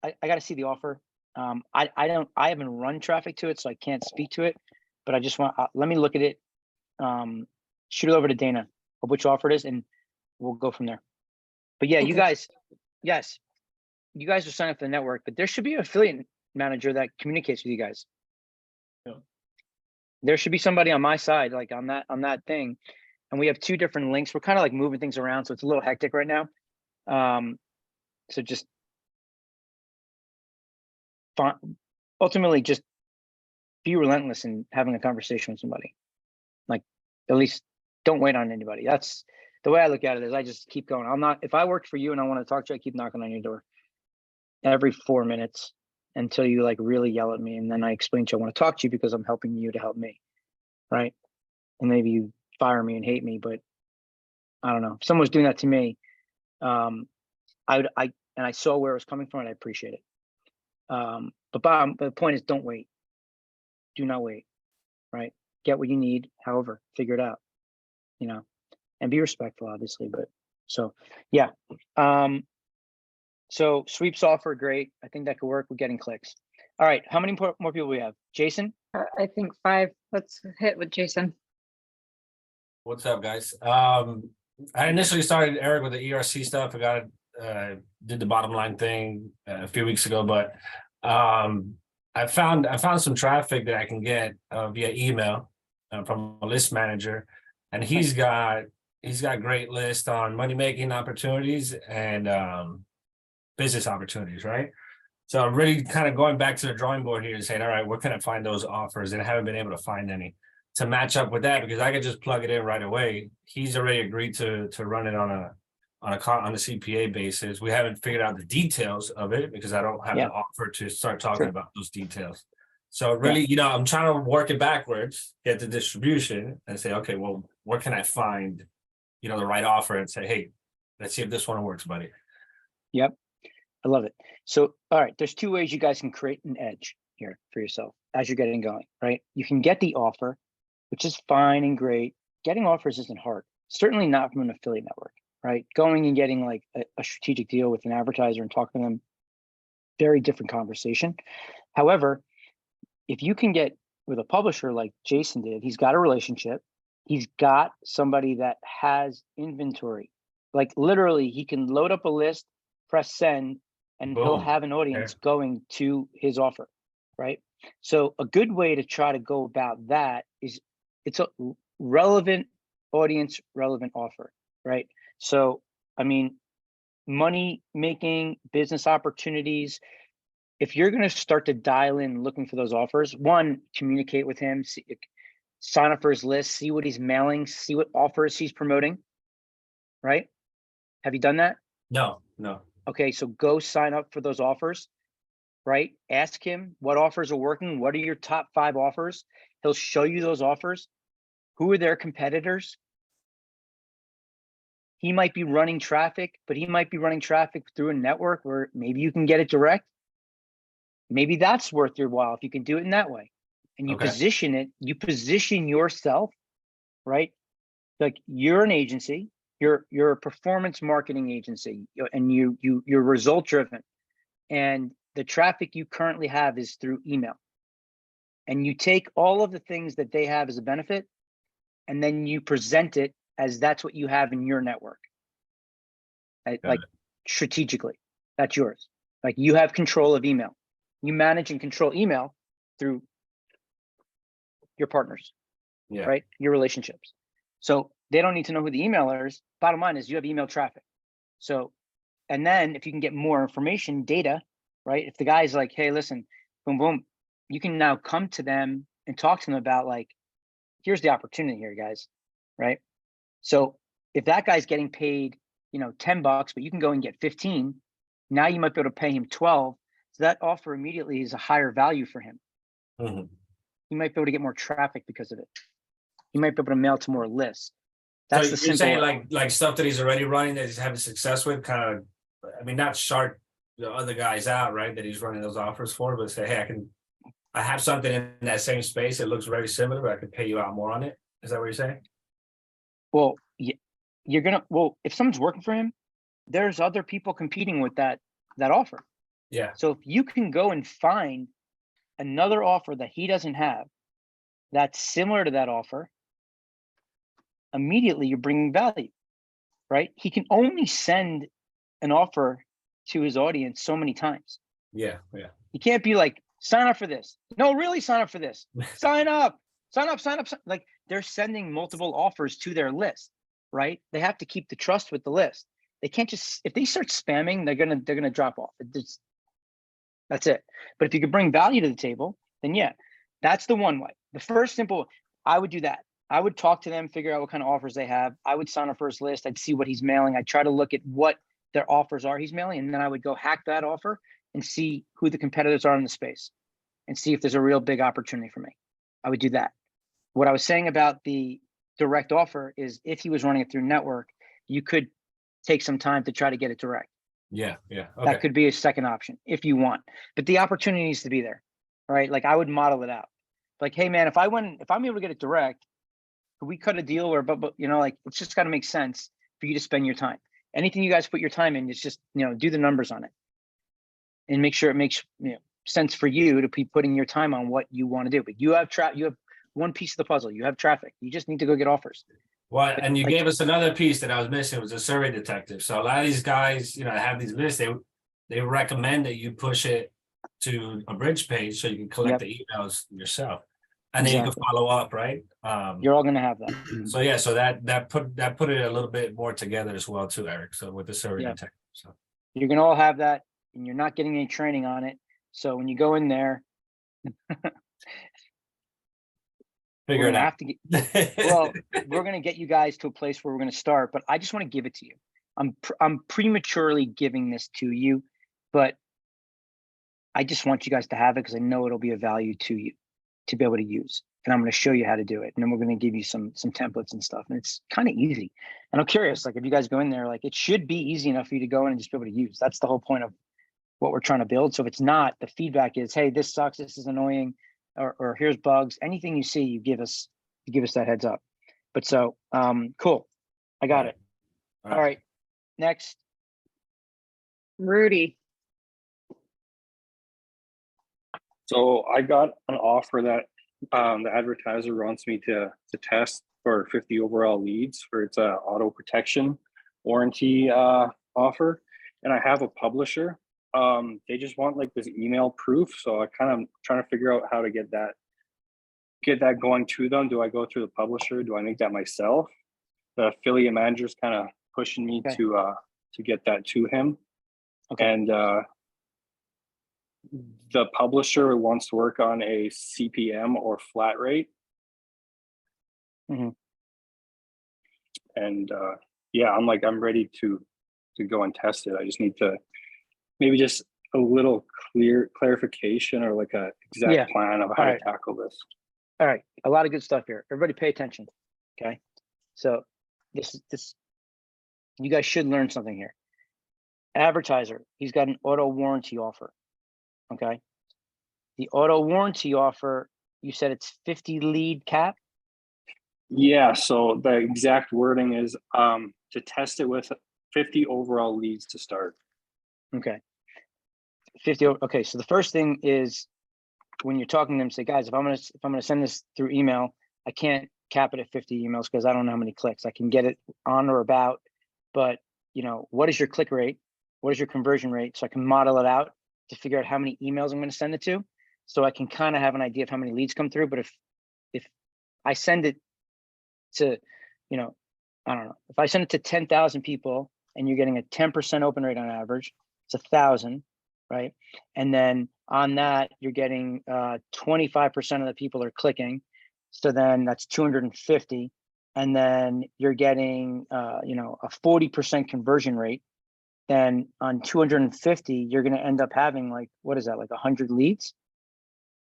I got to see the offer. I haven't run traffic to it, so I can't speak to it, but I just want, let me look at it. Shoot it over to Dana of which offer it is, and we'll go from there. But yeah, you Okay. guys, yes, you guys are signing up for the network, but there should be an affiliate manager that communicates with you guys. Yeah. There should be somebody on my side, like on that thing. And we have two different links. We're kind of like moving things around, so it's a little hectic right now. So just ultimately just be relentless in having a conversation with somebody. Like, at least don't wait on anybody. That's the way I look at it. Is I just keep going. If I worked for you and I want to talk to you, I keep knocking on your door every 4 minutes until you like really yell at me, and then I explain to you I want to talk to you because I'm helping you to help me, right? And maybe you fire me and hate me, but I don't know. If someone was doing that to me, I saw where it was coming from, and I appreciate it. But the point is, don't wait. Do not wait, right? Get what you need, however, figure it out, and be respectful, obviously. But so, yeah. So sweeps offer, great. I think that could work. We're getting clicks. All right. How many more people we have? Jason? I think 5. Let's hit with Jason. What's up, guys? I initially started Eric with the ERC stuff. I got did the bottom line thing a few weeks ago, but I found some traffic that I can get via email from a list manager, and he's got great list on money making opportunities and business opportunities, right? So I'm really kind of going back to the drawing board here and saying, all right, where can I find those offers? And I haven't been able to find any to match up with that, because I could just plug it in right away. He's already agreed to run it on a CPA basis. We haven't figured out the details of it because I don't have the offer to start talking about those details. So really, I'm trying to work it backwards, get the distribution, and say, okay, well, where can I find, the right offer, and say, hey, let's see if this one works, buddy. Yep. I love it. So, all right, there's 2 ways you guys can create an edge here for yourself as you're getting going, right? You can get the offer, which is fine and great. Getting offers isn't hard. Certainly not from an affiliate network, right? Going and getting like a strategic deal with an advertiser and talking to them, very different conversation. However, if you can get with a publisher like Jason did, he's got a relationship. He's got somebody that has inventory. Like literally, he can load up a list, press send, and he'll have an audience going to his offer, right? So a good way to try to go about that is it's a relevant audience, relevant offer, right? So, I mean, money making, business opportunities. If you're going to start to dial in looking for those offers, one, communicate with him, sign up for his list, see what he's mailing, see what offers he's promoting, right? Have you done that? No. Okay, so go sign up for those offers, right? Ask him what offers are working. What are your top 5 offers? He'll show you those offers. Who are their competitors? He might be running traffic, but he might be running traffic through a network where maybe you can get it direct. Maybe that's worth your while if you can do it in that way. And you position it, you position yourself, right? Like you're an agency, you're a performance marketing agency, and you're result driven. And the traffic you currently have is through email. and you take all of the things that they have as a benefit, and then you present it as that's what you have in your network. Like strategically, that's yours. Like you have control of email. You manage and control email through your partners, Yeah. right? Your relationships. So they don't need to know who the emailer is. Bottom line is you have email traffic. So, and then if you can get more information, data, right? If the guy's like, hey, listen, boom, boom, you can now come to them and talk to them about like, here's the opportunity here, guys, right? So if that guy's getting paid, you know, $10, but you can go and get 15, now you might be able to pay him 12. So that offer immediately is a higher value for him. Mhm. You might be able to get more traffic because of it. You might be able to mail to more lists. So That's the you're simple. saying like stuff that he's already running that he's having success with, kind of, I mean, not shart the other guys out, right? That he's running those offers for, but say, hey, I have something in that same space. It looks very similar, but I can pay you out more on it. Is that what you're saying? Well, well, if someone's working for him, there's other people competing with that offer. Yeah. So if you can go and find another offer that he doesn't have that's similar to that offer, immediately you're bringing value, right? He can only send an offer to his audience so many times. Yeah. Yeah. You can't be like, sign up for this. No, really sign up for this. Sign up. Like they're sending multiple offers to their list, right? They have to keep the trust with the list. They can't just, if they start spamming, they're gonna drop off. That's it. But if you could bring value to the table, then yeah, that's the one way. The first simple, I would do that. I would talk to them, figure out what kind of offers they have. I would sign up for his list. I'd see what he's mailing. I'd try to look at what their offers are he's mailing, and then I would go hack that offer and see who the competitors are in the space and see if there's a real big opportunity for me. I would do that. What I was saying about the direct offer is if he was running it through network, you could take some time to try to get it direct. Yeah. Yeah. Okay. That could be a second option if you want, but the opportunity needs to be there, right? Like I would model it out. Like, hey man, if I'm able to get it direct, could we cut a deal or, but you know, like it's just got to make sense for you to spend your time. Anything you guys put your time in, it's just, you know, do the numbers on it and make sure it makes, you know, sense for you to be putting your time on what you want to do. But you have one piece of the puzzle. You have traffic. You just need to go get offers. Well, and you Like- gave us another piece that I was missing, was a survey detective. So a lot of these guys, you know, have these lists. They recommend that you push it to a bridge page so you can collect the emails yourself, and then you Exactly. can follow up, right? You're all going to have that. So yeah, so that put it a little bit more together as well too, Eric. So with the survey Yeah. detective. So You're going to all have that, and you're not getting any training on it. So when you go in there, figure we're it gonna out. have to get, well, we're going to get you guys to a place where we're going to start, but I just want to give it to you. I'm prematurely giving this to you, but I just want you guys to have it because I know it'll be of value to you to be able to use. And I'm going to show you how to do it. And then we're going to give you some templates and stuff. And it's kind of easy. And I'm curious, like if you guys go in there, like it should be easy enough for you to go in and just be able to use. That's the whole point of what we're trying to build. So if it's not, the feedback is, hey, this sucks, this is annoying, or here's bugs. Anything you see, you give us that heads up. But so cool. I got it. All right. Next. Rudy. So I got an offer that the advertiser wants me to test for 50 overall leads for its auto protection warranty offer, and I have a publisher. They just want like this email proof, so I kind of trying to figure out how to get that going to them. Do I go through the publisher? Do I make that myself? The affiliate manager's kind of pushing me Okay. to get that to him. Okay. And the publisher wants to work on a CPM or flat rate. Mhm. And yeah, I'm ready to go and test it. I just need to maybe just a little clarification or like a exact plan of how All right. to tackle this. All right, a lot of good stuff here. Everybody pay attention, okay? So this, you guys should learn something here. Advertiser, he's got an auto warranty offer, okay? The auto warranty offer, you said it's 50 lead cap? Yeah, so the exact wording is to test it with 50 overall leads to start. Okay. 50, okay, so the first thing is when you're talking to them, say, guys, if I'm gonna send this through email, I can't cap it at 50 emails because I don't know how many clicks. I can get it on or about, but you know, what is your click rate? What is your conversion rate? So I can model it out to figure out how many emails I'm going to send it to. So I can kind of have an idea of how many leads come through. But if I send it to, you know, I don't know, if I send it to 10,000 people and you're getting a 10% open rate on average, it's 1,000, right? And then on that, you're getting 25% of the people are clicking. So then that's 250. And then you're getting, you know, a 40% conversion rate. Then on 250, you're going to end up having like, what is that? Like 100 leads,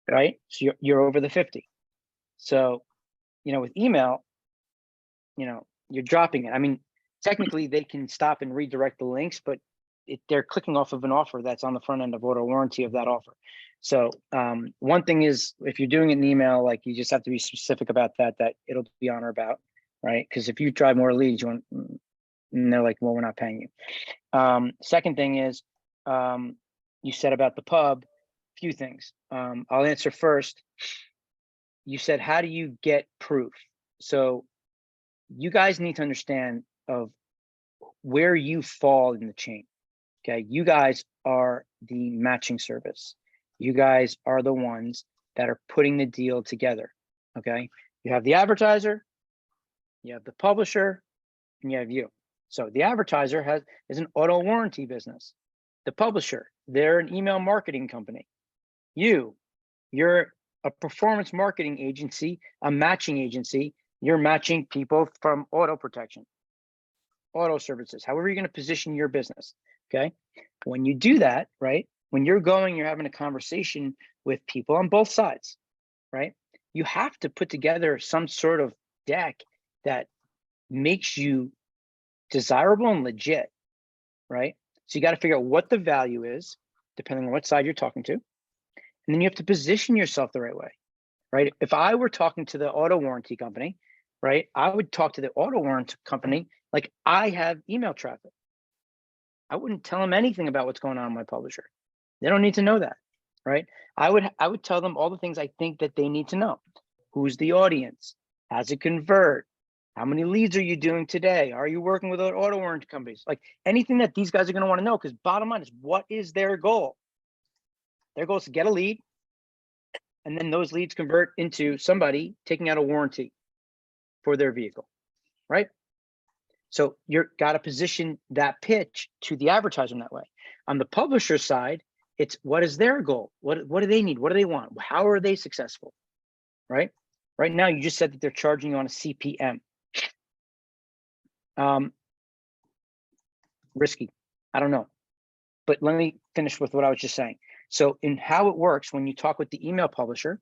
right? So you're over the 50. So, you know, with email, you know, you're dropping it. I mean, technically they can stop and redirect the links, but they're clicking off of an offer that's on the front end of auto warranty of that offer. So one thing is, if you're doing an email, like you just have to be specific about that it'll be on or about, right? Because if you drive more leads, you want, and they're like, well, we're not paying you. Second thing is, you said about the pub, few things. I'll answer first. You said, how do you get proof? So you guys need to understand of where you fall in the chain. Okay, you guys are the matching service. You guys are the ones that are putting the deal together. Okay, you have the advertiser, you have the publisher, and you have you. So the advertiser is an auto warranty business. The publisher, they're an email marketing company. You're a performance marketing agency, a matching agency. You're matching people from auto protection, auto services, however you're going to position your business. Okay, when you do that, right, when you're having a conversation with people on both sides, right, you have to put together some sort of deck that makes you desirable and legit, right? So you got to figure out what the value is, depending on what side you're talking to. And then you have to position yourself the right way, right? If I were talking to the auto warranty company, right, I would talk to the auto warranty company like I have email traffic. I wouldn't tell them anything about what's going on in my publisher. They don't need to know that, right? I would tell them all the things I think that they need to know. Who's the audience? How's it convert? How many leads are you doing today? Are you working with auto warranty companies? Like anything that these guys are going to want to know, because bottom line is, what is their goal? Their goal is to get a lead, and then those leads convert into somebody taking out a warranty for their vehicle, right? So you're got to position that pitch to the advertiser in that way. On the publisher side, it's what is their goal? What do they need? What do they want? How are they successful, right? Right now, you just said that they're charging you on a CPM. Risky, I don't know. But let me finish with what I was just saying. So in how it works, when you talk with the email publisher,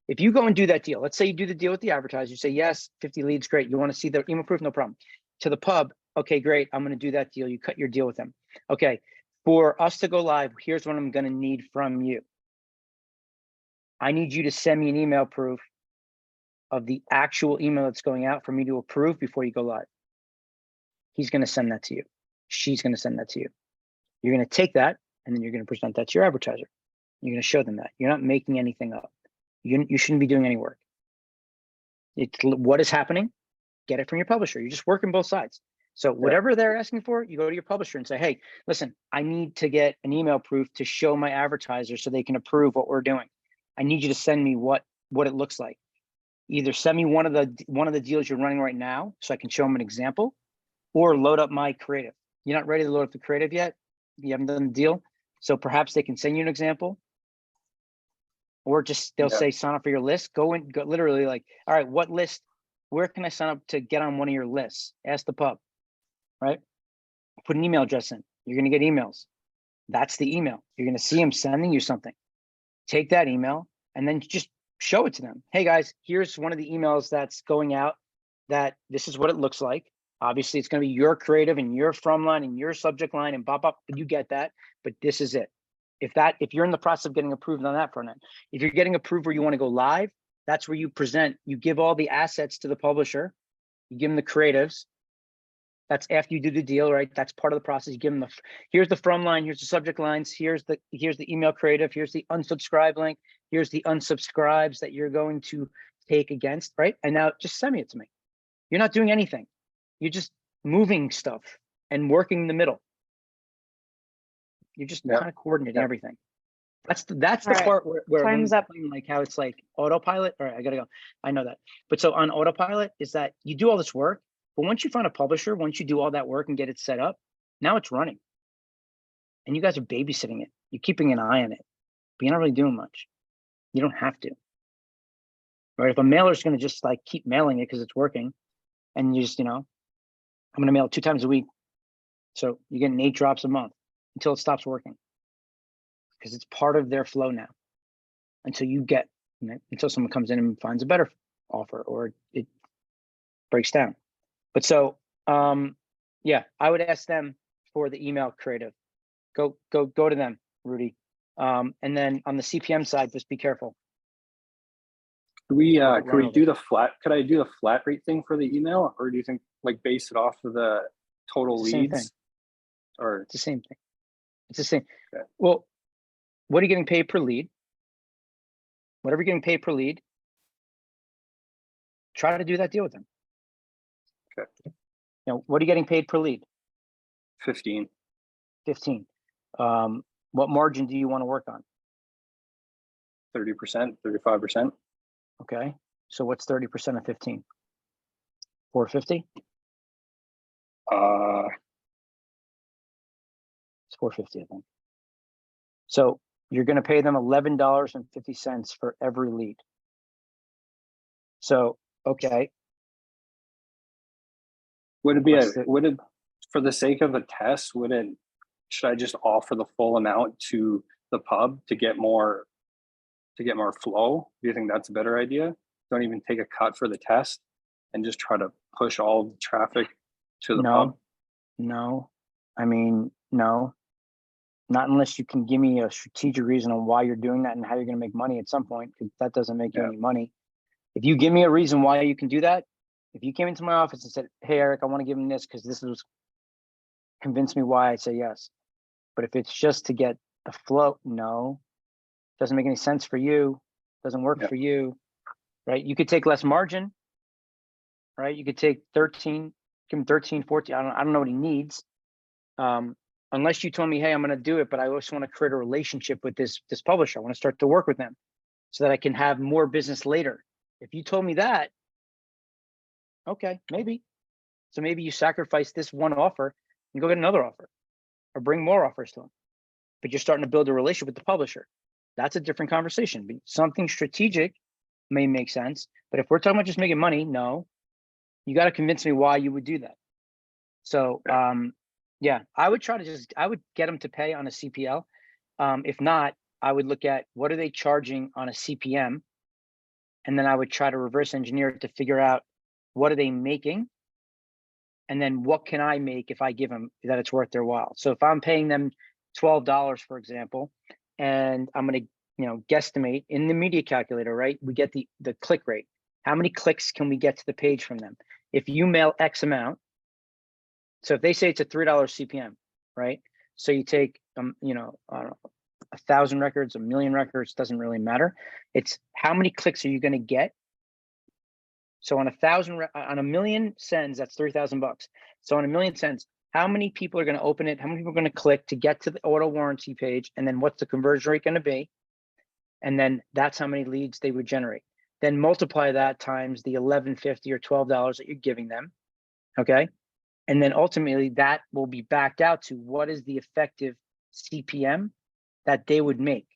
if you go and do that deal, let's say you do the deal with the advertiser, you say, yes, 50 leads, great. You want to see the email proof? No problem. To the pub, okay, great. I'm going to do that deal. You cut your deal with them. Okay, for us to go live, here's what I'm going to need from you. I need you to send me an email proof of the actual email that's going out for me to approve before you go live. He's going to send that to you. She's going to send that to you. You're going to take that, and then you're going to present that to your advertiser. You're going to show them that. You're not making anything up. You shouldn't be doing any work. It's what is happening. Get it from your publisher. You're just working both sides. So whatever they're asking for, you go to your publisher and say, hey, listen, I need to get an email proof to show my advertiser so they can approve what we're doing. I need you to send me what it looks like. Either send me one of the deals you're running right now so I can show them an example, or load up my creative. You're not ready to load up the creative yet. You haven't done the deal. So perhaps they can send you an example, or just they'll say, sign up for your list. Go literally like, all right, what list? Where can I sign up to get on one of your lists? Ask the pub, right? Put an email address in. You're going to get emails. That's the email. You're going to see them sending you something. Take that email and then just show it to them. Hey guys, here's one of the emails that's going out that this is what it looks like. Obviously it's going to be your creative and your from line and your subject line and bop, you get that, but this is it. If you're in the process of getting approved on that front end, if you're getting approved where you want to go live, that's where you present, you give all the assets to the publisher, you give them the creatives, That's after you do the deal, right? That's part of the process. You give them here's the from line, here's the subject lines, here's the email creative, here's the unsubscribe link, here's the unsubscribes that you're going to take against, right? And now just send it to me. You're not doing anything. You're just moving stuff and working in the middle. You're just kind of coordinating everything. That's the All right. part where Time's when up. you explain, like how it's like autopilot. All right, I gotta go. I know that. But so on autopilot is that you do all this work, but once you find a publisher, once you do all that work and get it set up, now it's running. And you guys are babysitting it. You're keeping an eye on it, but you're not really doing much. You don't have to. Right? If a mailer is gonna just like keep mailing it because it's working, and you just, I'm gonna mail it 2 times a week. So you're getting 8 drops a month until it stops working. Because it's part of their flow now until someone comes in and finds a better offer or it breaks down. But so, yeah, I would ask them for the email creative. Go to them, Rudy. And then on the CPM side, just be careful. Could we over. do the flat? Could I do the flat rate thing for the email, or do you think like base it off of the total It's the same leads? thing. Or It's the same thing. It's the same. Okay. Well, what are you getting paid per lead? Whatever you're getting paid per lead, try to do that deal with them. Okay. What are you getting paid per lead? 15. 15. What margin do you want to work on? 30%, 35%. Okay. So what's 30% of 15? 450? It's 450, I think. So you're going to pay them $11.50 for every lead. So, okay. Would it be What's the- for the sake of a test, should I just offer the full amount to the pub to get more flow? Do you think that's a better idea? Don't even take a cut for the test and just try to push all of the traffic to the pub? No. I mean, no. Not unless you can give me a strategic reason on why you're doing that and how you're going to make money at some point, because that doesn't make you any money. If you give me a reason why you can do that, if you came into my office and said, hey, Eric, I want to give him this because this was convince me why, I'd say yes. But if it's just to get the flow, no, doesn't make any sense for you, doesn't work for you, right? You could take less margin, right? You could take 13, give him 13, 14. I don't know what he needs. Unless you told me, hey, I'm going to do it, but I also want to create a relationship with this publisher. I want to start to work with them so that I can have more business later. If you told me that, okay, maybe. So maybe you sacrifice this one offer and go get another offer or bring more offers to them. But you're starting to build a relationship with the publisher. That's a different conversation. But something strategic may make sense. But if we're talking about just making money, no, you got to convince me why you would do that. So, yeah, I would get them to pay on a CPL. If not, I would look at what are they charging on a CPM, and then I would try to reverse engineer it to figure out what are they making, and then what can I make if I give them that it's worth their while. So if I'm paying them $12, for example, and I'm going to guesstimate in the media calculator, right? We get the click rate. How many clicks can we get to the page from them? If you mail X amount. So if they say it's a $3 CPM, right? So you take, I don't know, 1,000 records, 1,000,000 records, doesn't really matter. It's how many clicks are you going to get? So on 1,000,000 sends, that's $3,000. So on 1,000,000 sends, how many people are going to open it? How many people are going to click to get to the auto warranty page? And then what's the conversion rate going to be? And then that's how many leads they would generate. Then multiply that times the $11.50 or $12 that you're giving them. Okay. And then ultimately that will be backed out to what is the effective CPM that they would make.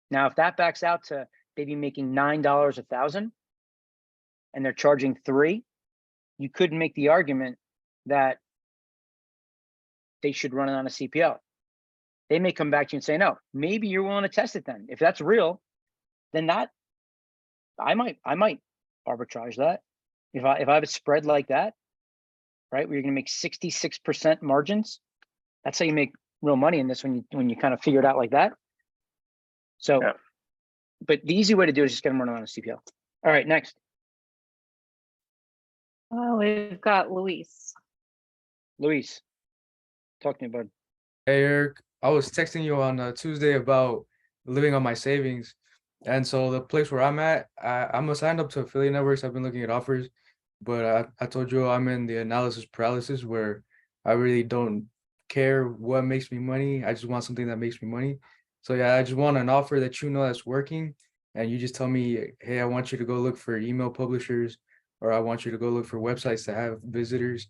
Now, if that backs out to they'd be making $9 1,000 and they're charging $3, you could make the argument that they should run it on a CPL. They may come back to you and say, no, maybe you're willing to test it then. If that's real, then that I might arbitrage that. If I have a spread like that, right, where you're going to make 66% margins, that's how you make real money in this when you kind of figure it out like that. So, but the easy way to do it is just get them running on a CPL. All right, next. Well, we've got Luis. Luis, talk to me about. Hey Eric, I was texting you on Tuesday about living on my savings. And so the place where I'm at, I'm signed up to affiliate networks. I've been looking at offers, but I told you I'm in the analysis paralysis where I really don't care what makes me money. I just want something that makes me money. So yeah, I just want an offer that you know that's working. And you just tell me, hey, I want you to go look for email publishers, or I want you to go look for websites that have visitors.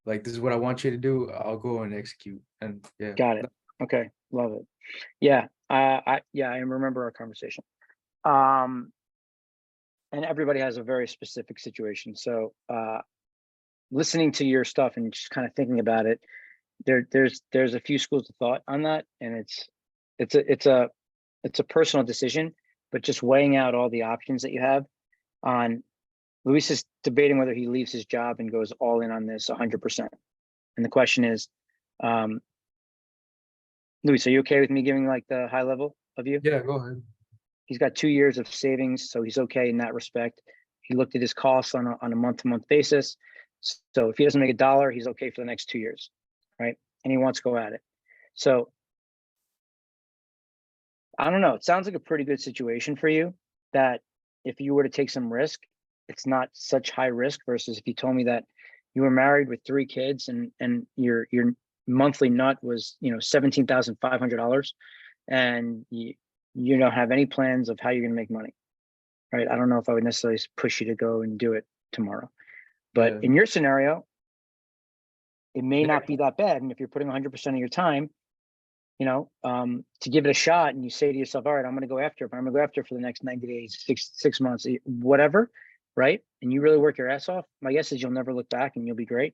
Like, this is what I want you to do. I'll go and execute. And yeah. Got it. Okay, love it. Yeah, I remember our conversation. And everybody has a very specific situation. So listening to your stuff and just kind of thinking about it, there's a few schools of thought on that, and it's a personal decision, but just weighing out all the options that you have on. Luis is debating whether he leaves his job and goes all in on this 100%. And the question is, Luis, are you okay with me giving like the high level of you? Yeah, go ahead. He's got 2 years of savings, so he's okay in that respect. He looked at his costs on a month-to-month basis. So if he doesn't make $1, he's okay for the next 2 years, right? And he wants to go at it. So I don't know. It sounds like a pretty good situation for you, that if you were to take some risk, it's not such high risk versus if you told me that you were married with 3 kids and your monthly nut was, $17,500, and you don't have any plans of how you're going to make money, right? I don't know if I would necessarily push you to go and do it tomorrow, but Yeah. in your scenario, it may not be that bad. And if you're putting 100% of your time, to give it a shot, and you say to yourself, all right, I'm going to go after it, but I'm going to go after it for the next 90 days, six months, whatever, right? And you really work your ass off. My guess is you'll never look back and you'll be great.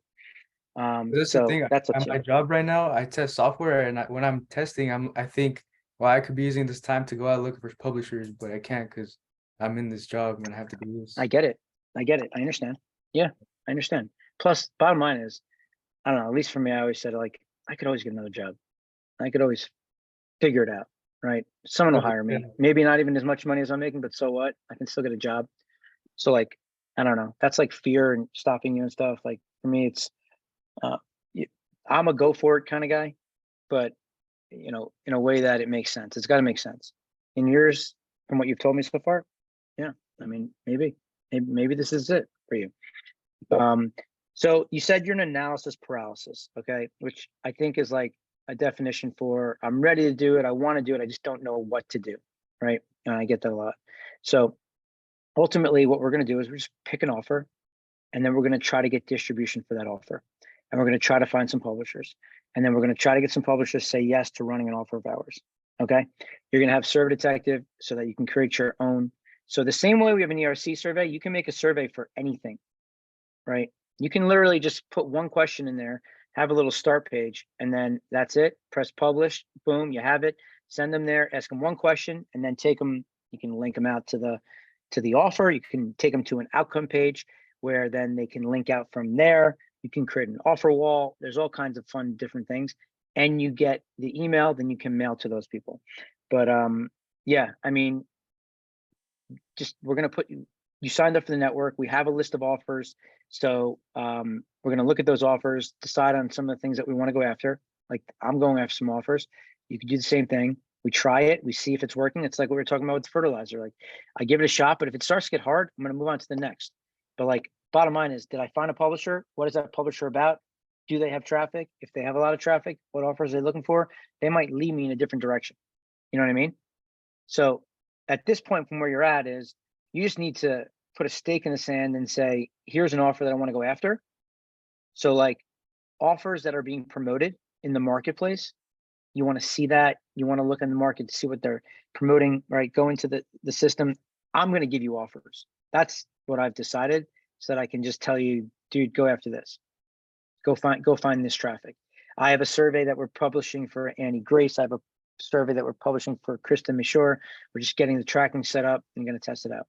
That's So the thing. that's up At to my you. job right now, I test software, and when I'm testing, I think, well, I could be using this time to go out looking for publishers, but I can't because I'm in this job and I have to do this. I get it. I understand. Yeah, I understand. Plus, bottom line is, I don't know, at least for me, I always said, like, I could always get another job. I could always figure it out, right? Someone will hire me. Yeah. Maybe not even as much money as I'm making, but so what? I can still get a job. So like, I don't know. That's like fear and stopping you and stuff. Like for me, it's, I'm a go for it kind of guy, but in a way that it makes sense. It's got to make sense. In yours, from what you've told me so far, yeah. I mean, maybe this is it for you. So you said you're in analysis paralysis, okay? Which I think is like a definition for I'm ready to do it. I want to do it. I just don't know what to do, right? And I get that a lot. So ultimately, what we're going to do is we're just pick an offer, and then we're going to try to get distribution for that offer. And we're going to try to find some publishers. And then we're going to try to get some publishers say yes to running an offer of ours. Okay. You're going to have Survey Detective so that you can create your own. So the same way we have an ERC survey, you can make a survey for anything, right? You can literally just put one question in there, have a little start page, and then that's it. Press publish, boom, you have it. Send them there, ask them one question, and then take them. You can link them out to the offer. You can take them to an outcome page where then they can link out from there. You can create an offer wall. There's all kinds of fun, different things. And you get the email, then you can mail to those people. But yeah, I mean, just we're going to put you signed up for the network. We have a list of offers. So we're going to look at those offers, decide on some of the things that we want to go after. Like I'm going after some offers. You can do the same thing. We try it. We see if it's working. It's like what we were talking about with the fertilizer. Like I give it a shot, but if it starts to get hard, I'm going to move on to the next. But like bottom line is, did I find a publisher? What is that publisher about? Do they have traffic? If they have a lot of traffic, what offers are they looking for? They might lead me in a different direction. You know what I mean? So at this point from where you're at is you just need to put a stake in the sand and say, here's an offer that I want to go after. So like offers that are being promoted in the marketplace, you want to see that. You want to look in the market to see what they're promoting, right? Go into the system. I'm going to give you offers. That's what I've decided, so that I can just tell you, dude, go after this. Go find this traffic. I have a survey that we're publishing for Annie Grace. I have a survey that we're publishing for Kristen Mishore. We're just getting the tracking set up and going to test it out.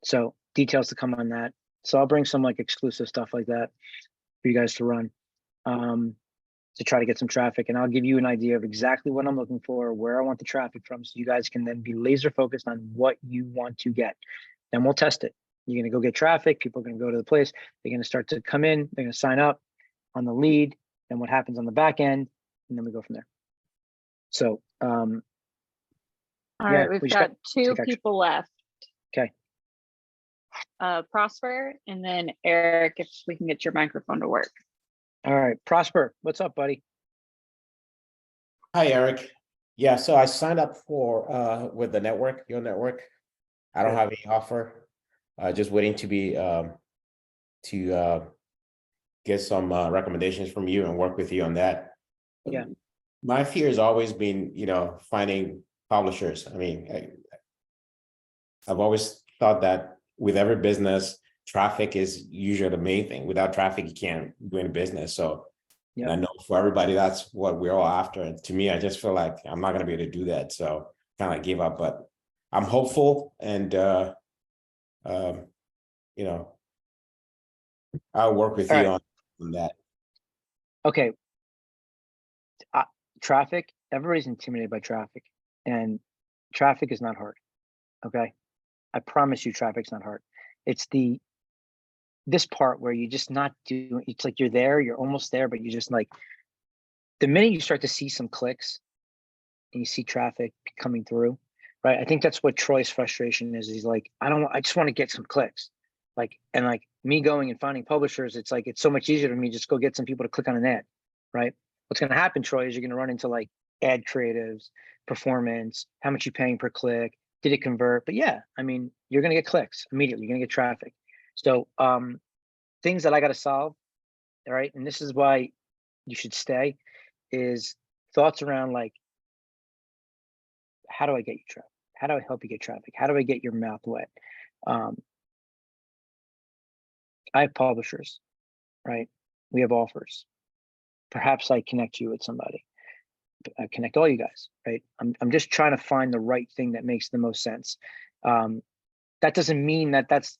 So details to come on that. So I'll bring some like exclusive stuff like that for you guys to run to try to get some traffic. And I'll give you an idea of exactly what I'm looking for, where I want the traffic from, so you guys can then be laser focused on what you want to get. Then we'll test it. You're going to go get traffic. People are going to go to the place. They're going to start to come in. They're going to sign up. on the lead, then what happens on the back end, and then we go from there. So, All Yeah, right, we we've just got got- two take action. people left. Okay. Prosper, and then Eric, if we can get your microphone to work. all right, Prosper, what's up, buddy? Hi, Eric. Yeah, so I signed up for with the network, your network. I don't Good. have any offer. Just waiting to be get some recommendations from you and work with you on that. Yeah. My fear has always been, finding publishers. I mean, I've always thought that with every business, traffic is usually the main thing. Without traffic, you can't do any business. So and I know for everybody, that's what we're all after. And to me, I just feel like I'm not going to be able to do that. So kind of gave up, but I'm hopeful and, I'll work with All you right. on that. Okay. Traffic, everybody's intimidated by traffic, and traffic is not hard. Okay. I promise you traffic's not hard. It's this part where you just not doing, it's like you're there, you're almost there, but you just like, the minute you start to see some clicks and you see traffic coming through, right? I think that's what Troy's frustration is. He's like, I just want to get some clicks. And me going and finding publishers, it's like, it's so much easier to me just go get some people to click on an ad, right? What's going to happen, Troy, is you're going to run into like ad creatives, performance, how much you paying per click, did it convert? But yeah, I mean, you're going to get clicks immediately. You're going to get traffic. So things that I got to solve, all right, and this is why you should stay, is thoughts around like, how do I get you traffic? How do I help you get traffic? How do I get your mouth wet? I have publishers, right? We have offers. Perhaps I connect you with somebody. I connect all you guys, right? I'm just trying to find the right thing that makes the most sense. That doesn't mean that that's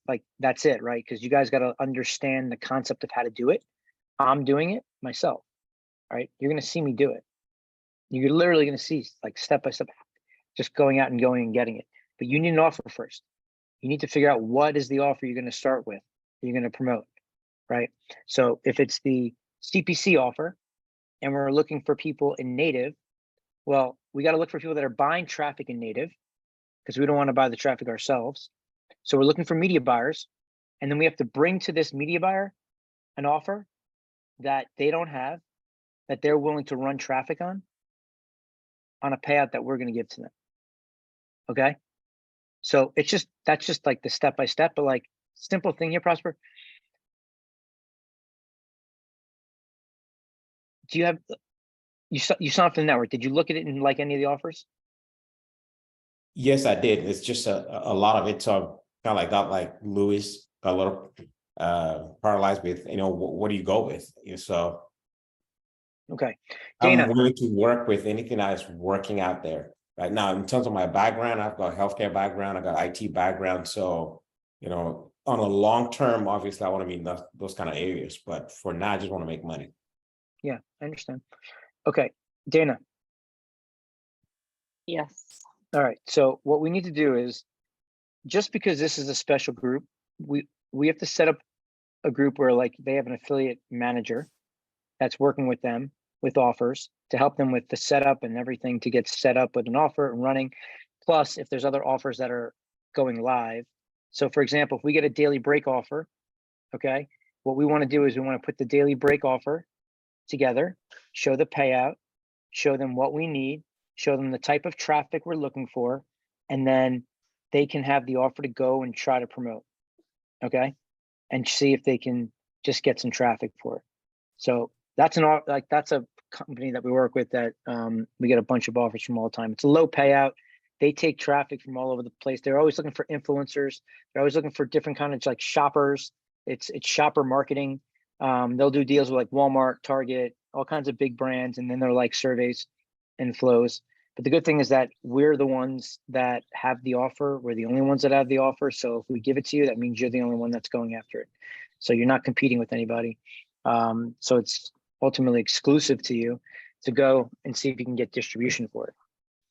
it, right? Because you guys got to understand the concept of how to do it. I'm doing it myself, right? You're going to see me do it. You're literally going to see like step by step, just going out and going and getting it. But you need an offer first. You need to figure out what is the offer you're going to start with, you're going to promote, right? So if it's the CPC offer and we're looking for people in native, well, we got to look for people that are buying traffic in native because we don't want to buy the traffic ourselves. So we're looking for media buyers, and then we have to bring to this media buyer an offer that they don't have, that they're willing to run traffic on a payout that we're going to give to them. Okay. So that's just like the step by step, but like simple thing here, Prosper. Do you have, you signed up for the network? Did you look at it in like any of the offers? Yes, I did. It's just a lot of it. So kind of like got like Louis a little paralyzed with, what do you go with? So Okay. Dana. I'm willing to work with anything that is working out there right now. In terms of my background, I've got a healthcare background, I got IT background. So, on a long term, obviously I want to be in those kind of areas, but for now, I just want to make money. Yeah, I understand. Okay, Dana. Yes. All right. So what we need to do is, just because this is a special group, we have to set up a group where like they have an affiliate manager that's working with them with offers to help them with the setup and everything to get set up with an offer and running. Plus, if there's other offers that are going live. So for example, if we get a daily break offer, okay, what we want to do is we want to put the daily break offer together, show the payout, show them what we need, show them the type of traffic we're looking for, and then they can have the offer to go and try to promote, okay, and see if they can just get some traffic for it. So that's that's a company that we work with that we get a bunch of offers from all the time. It's a low payout. They take traffic from all over the place. They're always looking for influencers. They're always looking for different kinds of like shoppers. It's shopper marketing. They'll do deals with like Walmart, Target, all kinds of big brands, and then they're like surveys and flows. But the good thing is that we're the ones that have the offer. We're the only ones that have the offer. So if we give it to you, that means you're the only one that's going after it. So you're not competing with anybody. So it's ultimately exclusive to you to go and see if you can get distribution for it.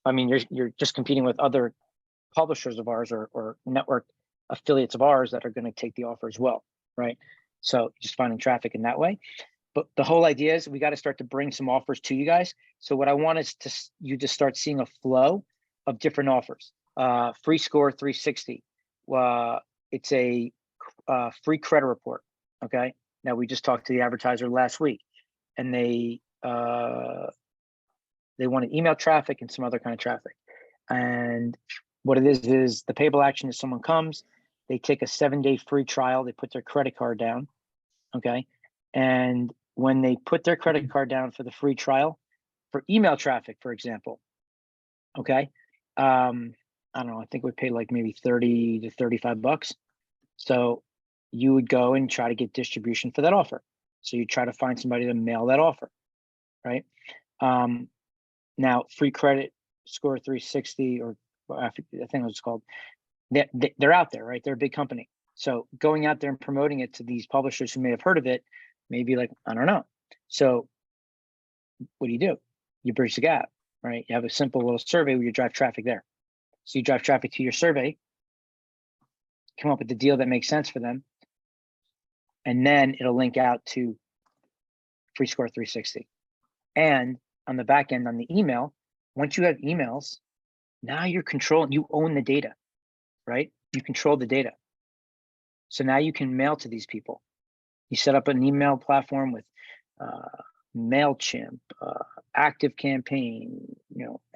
I mean, you're just competing with other publishers of ours or network affiliates of ours that are going to take the offer as well, right? So just finding traffic in that way. But the whole idea is we got to start to bring some offers to you guys. So what I want is you to start seeing a flow of different offers. Free score 360. It's a free credit report. Okay. Now we just talked to the advertiser last week, and they wanted email traffic and some other kind of traffic. And what it is the payable action is someone comes, they take a 7-day free trial, they put their credit card down. Okay. And when they put their credit card down for the free trial for email traffic, for example, okay, I don't know, I think we paid like maybe 30 to 35 bucks. So you would go and try to get distribution for that offer. So you try to find somebody to mail that offer, right? Now free credit score 360, or I think it was called, they're out there, right? They're a big company. So going out there and promoting it to these publishers who may have heard of it, maybe like, I don't know. So what do? You bridge the gap, right? You have a simple little survey where you drive traffic there. So you drive traffic to your survey, come up with the deal that makes sense for them, and then it'll link out to Free Score 360. And on the back end, on the email, once you have emails, now you're controlling, you own the data, right? You control the data. So now you can mail to these people. You set up an email platform with MailChimp, ActiveCampaign,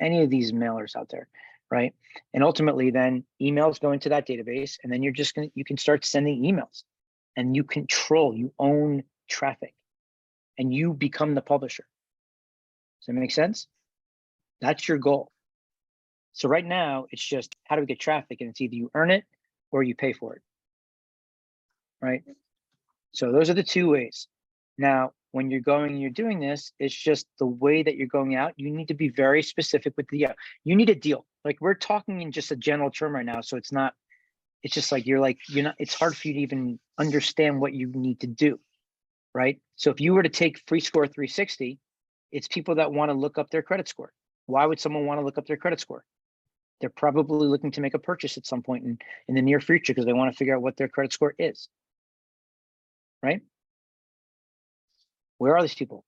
any of these mailers out there, right? And ultimately then emails go into that database, and then you can start sending emails, and you own traffic, and you become the publisher. Does that make sense? That's your goal. So right now it's just, how do we get traffic? And it's either you earn it or you pay for it, right? So those are the two ways. Now, when you're doing this, it's just the way that you're going out. You need to be very specific with you need a deal. Like, we're talking in just a general term right now. So it's just like, it's hard for you to even understand what you need to do, right? So if you were to take Free Score 360, it's people that want to look up their credit score. Why would someone want to look up their credit score? They're probably looking to make a purchase at some point in the near future because they want to figure out what their credit score is, right? Where are these people?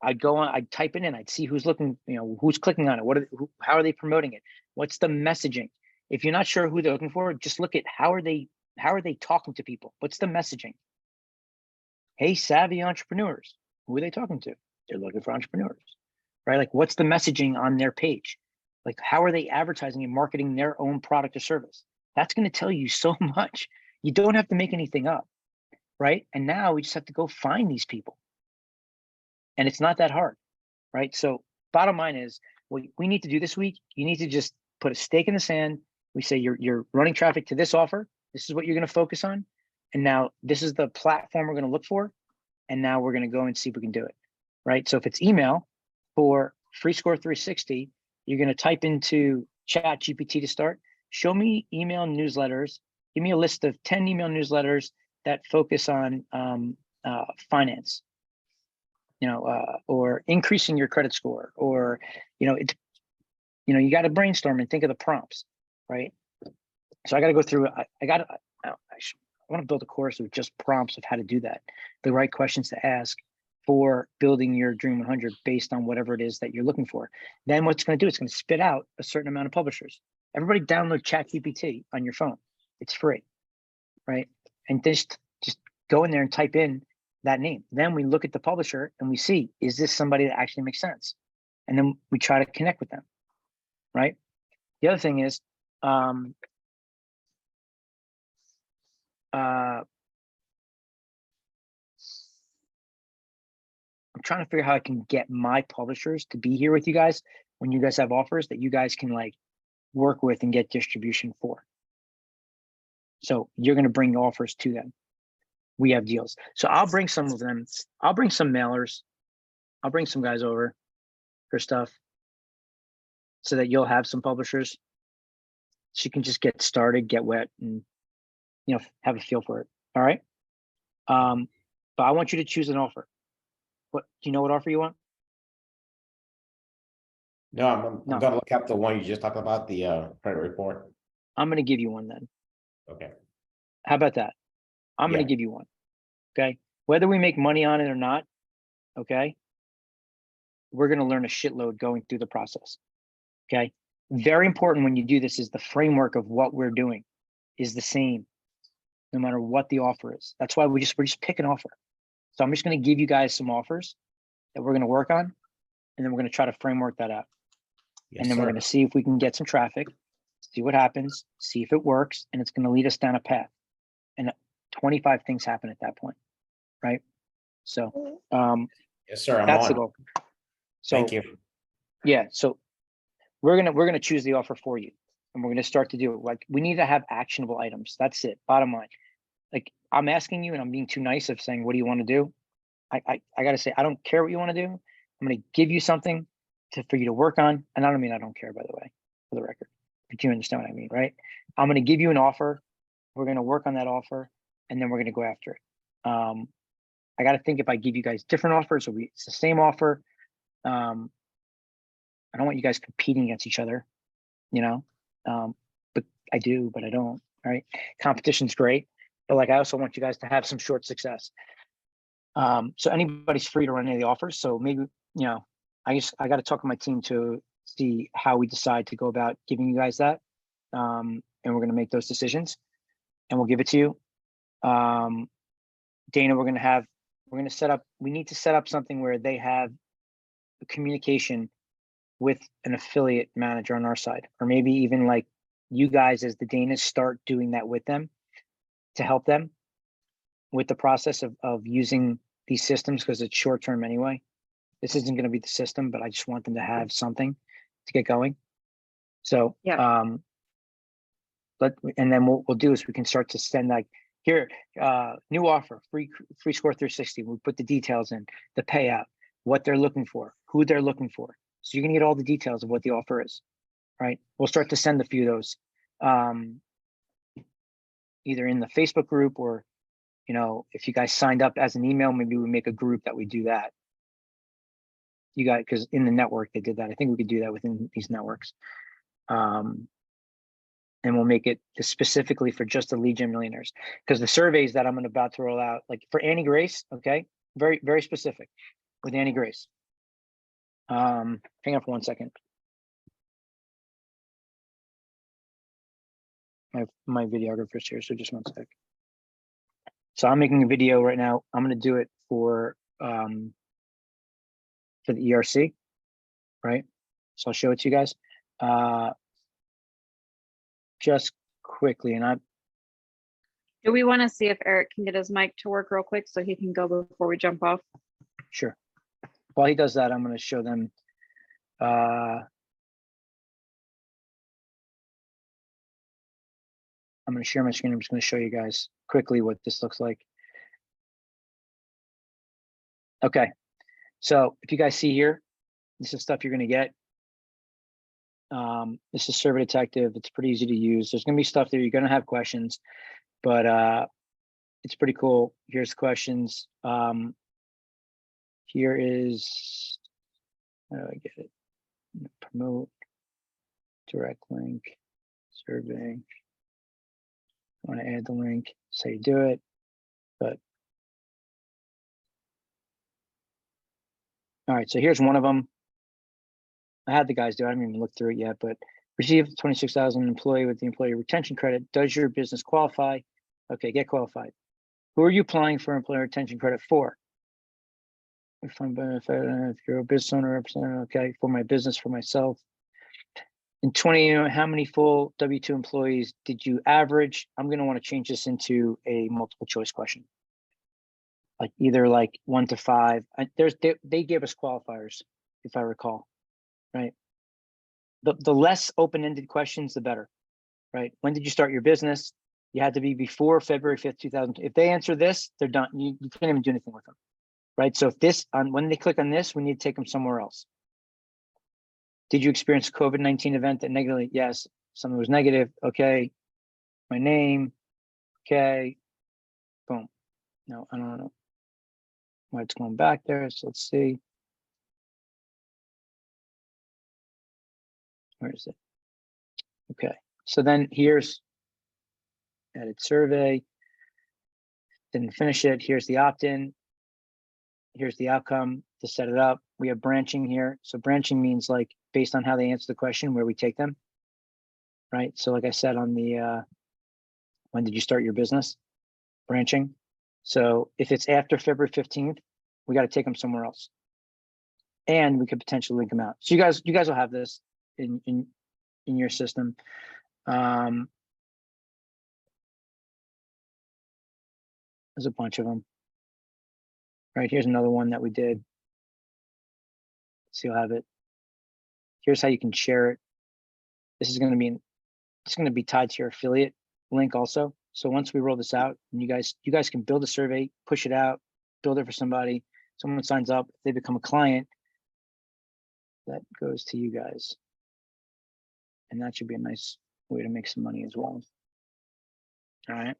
I'd go on, I'd type it in, I'd see who's looking, who's clicking on it. How are they promoting it? What's the messaging? If you're not sure who they're looking for, just look at how are they talking to people? What's the messaging? Hey, savvy entrepreneurs. Who are they talking to? They're looking for entrepreneurs, right? Like, what's the messaging on their page? Like, how are they advertising and marketing their own product or service? That's going to tell you so much. You don't have to make anything up, right? And now we just have to go find these people. And it's not that hard, right? So bottom line is, what we need to do this week, you need to just put a stake in the sand. We say you're running traffic to this offer. This is what you're going to focus on. And now this is the platform we're going to look for. And now we're going to go and see if we can do it, right? So if it's email for Free Score 360, you're going to type into ChatGPT to start. Show me email newsletters. Give me a list of 10 email newsletters that focus on finance, or increasing your credit score, or, you got to brainstorm and think of the prompts, right? So I got to go through, I want to build a course with just prompts of how to do that, the right questions to ask for building your Dream 100 based on whatever it is that you're looking for. Then what's going to do, it's going to spit out a certain amount of publishers. Everybody download ChatGPT on your phone. It's free, right? And just go in there and type in that name. Then we look at the publisher and we see, is this somebody that actually makes sense? And then we try to connect with them, right? The other thing is, I'm trying to figure out how I can get my publishers to be here with you guys when you guys have offers that you guys can like work with and get distribution for. So you're going to bring offers to them. We have deals. So I'll bring some of them. I'll bring some mailers. I'll bring some guys over for stuff so that you'll have some publishers. So you can just get started, get wet, and have a feel for it. All right. But I want you to choose an offer. What do you know? What offer you want? No, I'm gonna look up the one you just talked about, the credit report. I'm going to give you one then. Okay. How about that? I'm going Yeah. to give you one. Okay. whether we make money on it or not, okay, we're going to learn a shitload going through the process. Okay. Very important when you do this is the framework of what we're doing is the same, no matter what the offer is. That's why we're just pick an offer. So I'm just going to give you guys some offers that we're going to work on, and then we're going to try to framework that out. Yes, And then we're sir. going to see if we can get some traffic, see what happens, see if it works, and it's going to lead us down a path. And 25 things happen at that point, right? So Yes, sir. I'm that's the on. goal. So Thank you. yeah, so we're gonna choose the offer for you, and we're gonna start to do it. Like, we need to have actionable items. That's it. Bottom line. Like, I'm asking you, and I'm being too nice of saying, what do you want to do? I gotta say, I don't care what you want to do. I'm gonna give you something for you to work on, and I don't mean I don't care, by the way, for the record. But you understand what I mean, right? I'm gonna give you an offer. We're gonna work on that offer, and then we're gonna go after it. I gotta think if I give you guys different offers, or it's the same offer. I don't want you guys competing against each other, you know, but I do, but I don't, right? Competition's great, but like, I also want you guys to have some short success. So anybody's free to run any of the offers. So maybe, you know, I got to talk with my team to see how we decide to go about giving you guys that. And we're going to make those decisions and we'll give it to you. Dana, we need to set up something where they have communication with an affiliate manager on our side, or maybe even like you guys as the Danas start doing that with them to help them with the process of using these systems, because it's short term anyway. This isn't going to be the system, but I just want them to have something to get going. So and then what we'll do is we can start to send like, here, new offer, free score 360. We put the details in, the payout, what they're looking for, who they're looking for. So you can get all the details of what the offer is, right? We'll start to send a few of those, either in the Facebook group, or, you know, if you guys signed up as an email, maybe we make a group that we do that. You got, because in the network they did that. I think we could do that within these networks. And we'll make it specifically for just the lead gen millionaires, because the surveys that I'm about to roll out, like for Annie Grace, okay, very, very specific with Annie Grace. Hang on for 1 second. My videographer's here, so just 1 sec. So I'm making a video right now. I'm going to do it for the ERC, right? So I'll show it to you guys. Just quickly, and Do we want to see if Eric can get his mic to work real quick so he can go before we jump off? Sure. While he does that, I'm going to show them. I'm going to share my screen. I'm just going to show you guys quickly what this looks like. Okay. So if you guys see here, this is stuff you're going to get. This is Survey Detective. It's pretty easy to use. There's going to be stuff there. You're going to have questions, but it's pretty cool. Here's questions. Here is, how do I get it? Promote, direct link, survey. I want to add the link, say do it, but. All right, so here's one of them. I had the guys do, I haven't even looked through it yet, but receive 26,000 employee with the employee retention credit. Does your business qualify? Okay, get qualified. Who are you applying for employee retention credit for? If I'm benefit, if you're a business owner, representative, okay, for my business, for myself. In 20, how many full W-2 employees did you average? I'm going to want to change this into a multiple choice question. Like either like 1 to 5. They gave us qualifiers, if I recall, right? The less open-ended questions, the better, right? When did you start your business? You had to be before February 5th, 2000. If they answer this, they're done. You can't even do anything with them, right? So if this, when they click on this, we need to take them somewhere else. Did you experience a COVID-19 event that negatively? Yes, something was negative. Okay, my name. Okay, boom. No, I don't know why it's going back there. So let's see. Where is it? Okay, so then here's edit survey. Didn't finish it. Here's the opt-in. here's the outcome to set it up. We have branching here. So branching means like based on how they answer the question, where we take them. Right. So like I said on the when did you start your business? Branching. So if it's after February 15th, we got to take them somewhere else. And we could potentially link them out. So you guys will have this in your system. There's a bunch of them. Right, here's another one that we did. So you'll have it. Here's how you can share it. This is going to be tied to your affiliate link also. So once we roll this out, and you guys can build a survey, push it out, build it for somebody. Someone signs up, they become a client. That goes to you guys, and that should be a nice way to make some money as well. All right.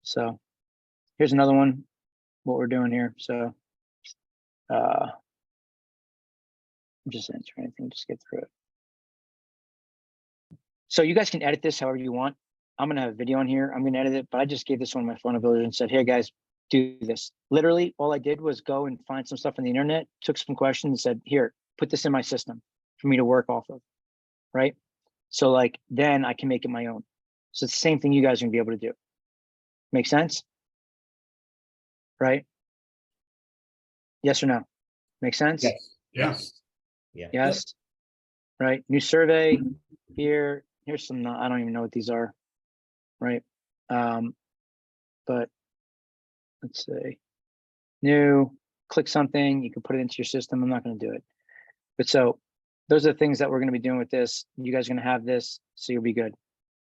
So here's another one, what we're doing here. So I'm just answering anything, just get through it. So you guys can edit this however you want. I'm gonna have a video on here. I'm gonna edit it, but I just gave this one my phone ability and said, hey guys, do this. Literally, all I did was go and find some stuff on the internet, took some questions and said, here, put this in my system for me to work off of, right? So like, then I can make it my own. So it's the same thing you guys are gonna be able to do. Make sense? Right? Yes or no? Make sense? Yes. Yeah. Yes. Right. New survey here. Here's some, I don't even know what these are. Right. But let's say new, click something, you can put it into your system. I'm not going to do it. But so those are the things that we're going to be doing with this. You guys are going to have this, so you'll be good.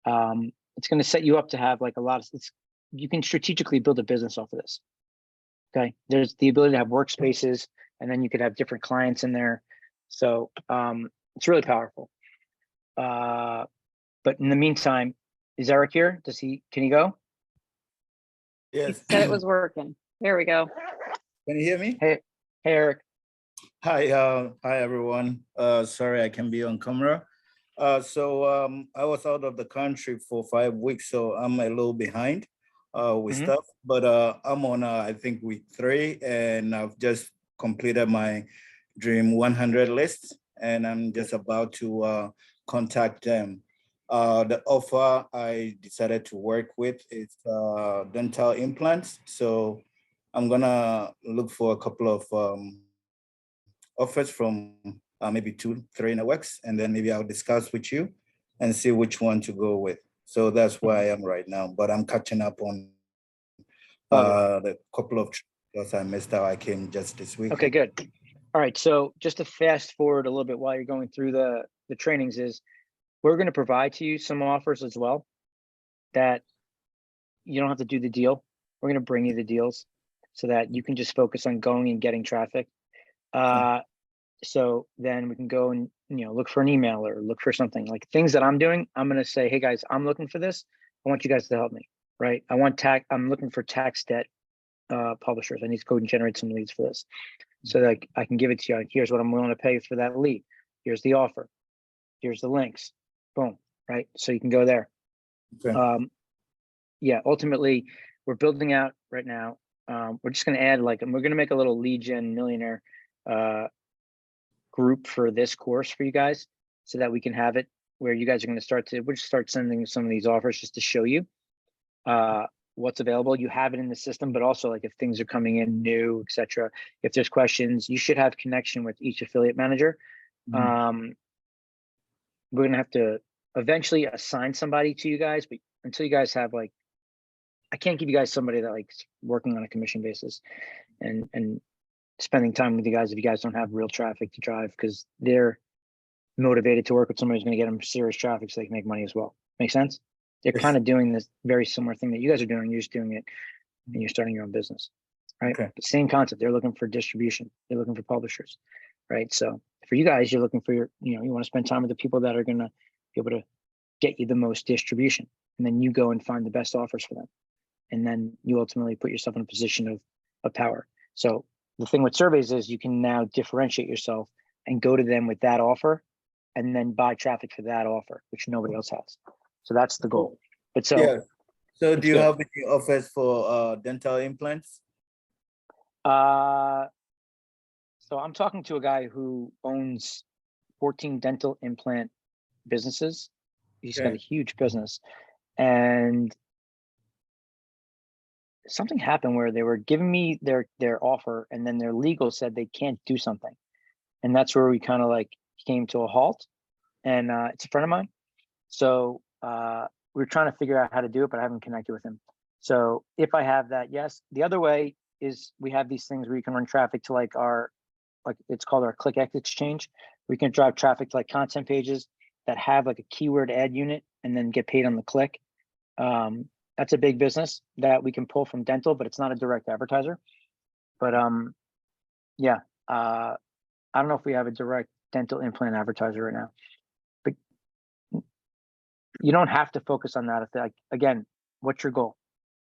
It's going to set you up to have like a lot of, you can strategically build a business off of this. Okay. There's the ability to have workspaces, and then you could have different clients in there. So it's really powerful. But in the meantime, is Eric here? Can he go? He Yes. said it was working. There we go. Can you hear me? Hey, Eric. Hi, hi everyone. Sorry I can be on camera. I was out of the country for 5 weeks, so I'm a little behind with stuff. But I'm on I think week 3, and I've just completed my Dream 100 list, and I'm just about to contact them. The offer I decided to work with is dental implants. So I'm gonna look for a couple of offers from maybe 2-3 networks, and then maybe I'll discuss with you and see which one to go with. So that's where I am right now, but I'm catching up on the couple of because I missed out. I came just this week. Okay, good. All right. So just to fast forward a little bit while you're going through the trainings is we're going to provide to you some offers as well that you don't have to do the deal. We're going to bring you the deals so that you can just focus on going and getting traffic. So then we can go and, look for an email or look for something like things that I'm doing. I'm going to say, hey guys, I'm looking for this. I want you guys to help me, right? I'm looking for tax debt publishers. I need to go and generate some leads for this. So that I can give it to you. Here's what I'm willing to pay for that lead. Here's the offer. Here's the links. Boom. Right. So you can go there. Okay. Yeah. Ultimately, we're building out right now. We're just going to add and we're going to make a little lead gen millionaire group for this course for you guys, so that we can have it where you guys are going to we'll just start sending some of these offers just to show you what's available. You have it in the system, but also like if things are coming in new, etc. If there's questions, you should have connection with each affiliate manager. We're gonna have to eventually assign somebody to you guys, but until you guys have I can't give you guys somebody that working on a commission basis and spending time with you guys if you guys don't have real traffic to drive, because they're motivated to work with somebody who's going to get them serious traffic so they can make money as well. Make sense? They're kind of doing this very similar thing that you guys are doing. You're just doing it and you're starting your own business, right? Okay. The same concept. They're looking for distribution. They're looking for publishers, right? So for you guys, you're looking for you want to spend time with the people that are going to be able to get you the most distribution. And then you go and find the best offers for them. And then you ultimately put yourself in a position of power. So the thing with surveys is you can now differentiate yourself and go to them with that offer and then buy traffic for that offer, which nobody else has. So that's the goal. But so Yeah. So It's do you good. have any offers for dental implants? So I'm talking to a guy who owns 14 dental implant businesses. He's got a Okay. huge business, and something happened where they were giving me their offer, and then their legal said they can't do something, and that's where we kind of like came to a halt. And it's a friend of mine, so we're trying to figure out how to do it, but I haven't connected with him. So if I have that, yes. The other way is we have these things where you can run traffic to like it's called our ClickX exchange. We can drive traffic to like content pages that have like a keyword ad unit and then get paid on the click. That's a big business that we can pull from dental, but it's not a direct advertiser. But yeah, I don't know if we have a direct dental implant advertiser right now, but you don't have to focus on that. If like, again, what's your goal?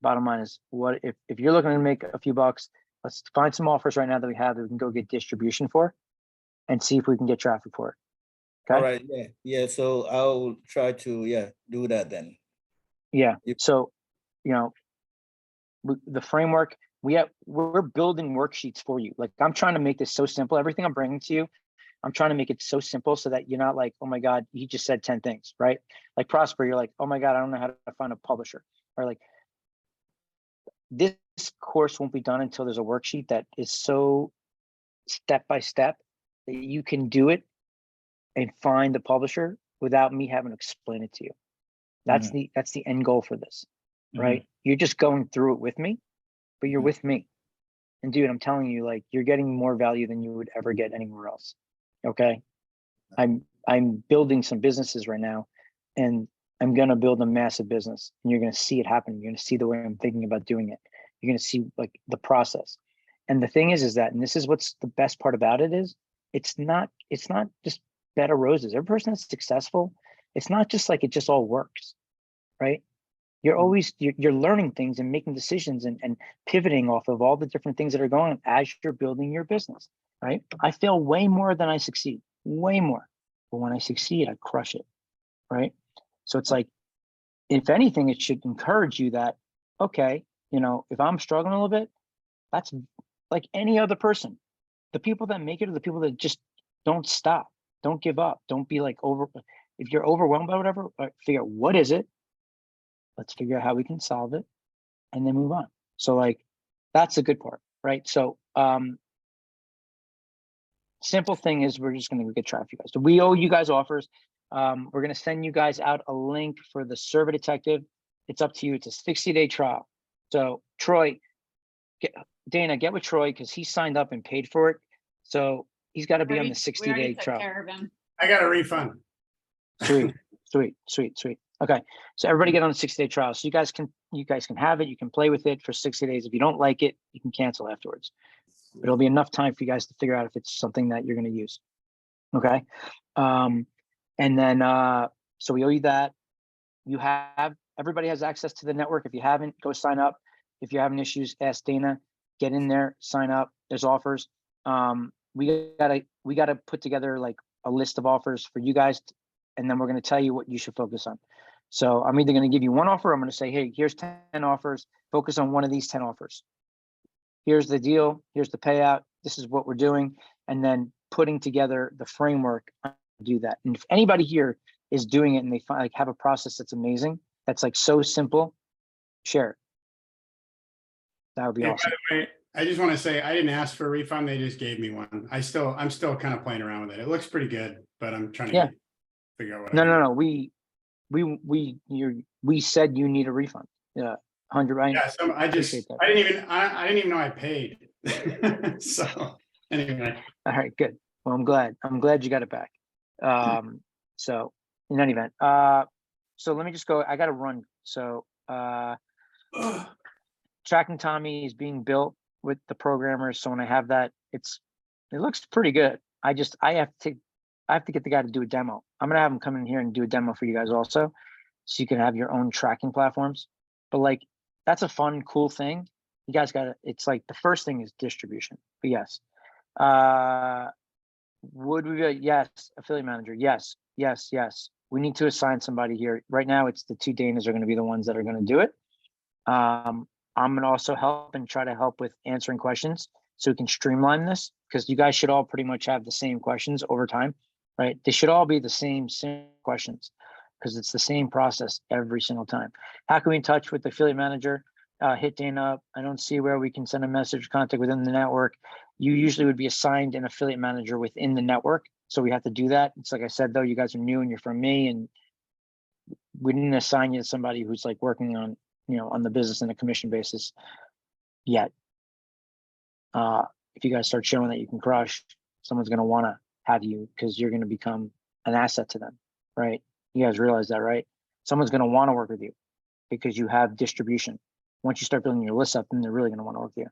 Bottom line is, what if you're looking to make a few bucks, let's find some offers right now that we have that we can go get distribution for and see if we can get traffic for it. Okay. All right, yeah. So I'll try to do that then. Yeah. Yep. So, the framework we're building worksheets for you. Like, I'm trying to make this so simple. Everything I'm bringing to you, I'm trying to make it so simple so that you're not like, oh my God, he just said 10 things, right? Like Prosper, you're like, oh my God, I don't know how to find a publisher. Or like, this course won't be done until there's a worksheet that is so step by step that you can do it and find the publisher without me having to explain it to you. That's the end goal for this, right? You're just going through it with me, but you're with me. And dude, I'm telling you, like, you're getting more value than you would ever get anywhere else. Okay. I'm building some businesses right now, and I'm gonna build a massive business, and you're gonna see it happen. You're gonna see the way I'm thinking about doing it. You're gonna see like the process. And the thing is that, and this is what's the best part about it is, it's not just bed of roses. Every person that's successful, it's not just like it just all works, right? You're always you're learning things and making decisions and pivoting off of all the different things that are going on as you're building your business, right? I fail way more than I succeed, way more. But when I succeed, I crush it, right? So it's like, if anything, it should encourage you that, okay, if I'm struggling a little bit, that's like any other person. The people that make it are the people that just don't stop, don't give up, don't be like if you're overwhelmed by whatever, figure out what is it. Let's figure out how we can solve it and then move on. So like, that's the good part, right? So simple thing is, we're just going to get traffic, you guys. So we owe you guys offers. We're going to send you guys out a link for the Survey Detective. It's up to you. It's a 60-day trial. So Troy, Dana, get with Troy because he signed up and paid for it. So he's got to be on the 60-day trial. I got a refund. Sweet. Okay, so everybody get on the 60-day trial. So you guys can have it. You can play with it for 60 days. If you don't like it, you can cancel afterwards. But it'll be enough time for you guys to figure out if it's something that you're going to use. Okay, and then so we owe you that. Everybody has access to the network. If you haven't, go sign up. If you're having issues, ask Dana. Get in there, sign up. There's offers. We gotta put together like a list of offers for you guys, and then we're going to tell you what you should focus on. So I'm either going to give you one offer. I'm going to say, hey, here's 10 offers. Focus on one of these 10 offers. Here's the deal. Here's the payout. This is what we're doing. And then putting together the framework to do that. And if anybody here is doing it and they have a process that's amazing, that's like so simple, share it. That would be awesome. By the way, I just want to say, I didn't ask for a refund. They just gave me one. I'm still kind of playing around with it. It looks pretty good, but I'm trying to figure out what. No. We said you need a refund. Yeah, 100. Right? Yeah. So I didn't even know I paid. So anyway. All right. Good. Well, I'm glad you got it back. So in any event, so let me just go. I got to run. So Tracking Tommy is being built with the programmers. So when I have that, it looks pretty good. I have to get the guy to do a demo. I'm gonna have him come in here and do a demo for you guys also, so you can have your own tracking platforms. But like, that's a fun, cool thing. You guys got to. It's like the first thing is distribution. But yes, would we? Yes, affiliate manager. Yes. We need to assign somebody here. Right now, it's the two Danas are going to be the ones that are going to do it. I'm gonna also help and try to help with answering questions so we can streamline this, because you guys should all pretty much have the same questions over time, right? They should all be the same questions because it's the same process every single time. How can we in touch with the affiliate manager? Hit Dana up. I don't see where we can send a message contact within the network. You usually would be assigned an affiliate manager within the network. So we have to do that. It's like I said, though, you guys are new and you're from me, and we didn't assign you to somebody who's like working on, on the business on a commission basis yet. If you guys start showing that you can crush, someone's going to want to have you because you're going to become an asset to them, right? You guys realize that, right? Someone's going to want to work with you because you have distribution. Once you start building your list up, then they're really going to want to work with you.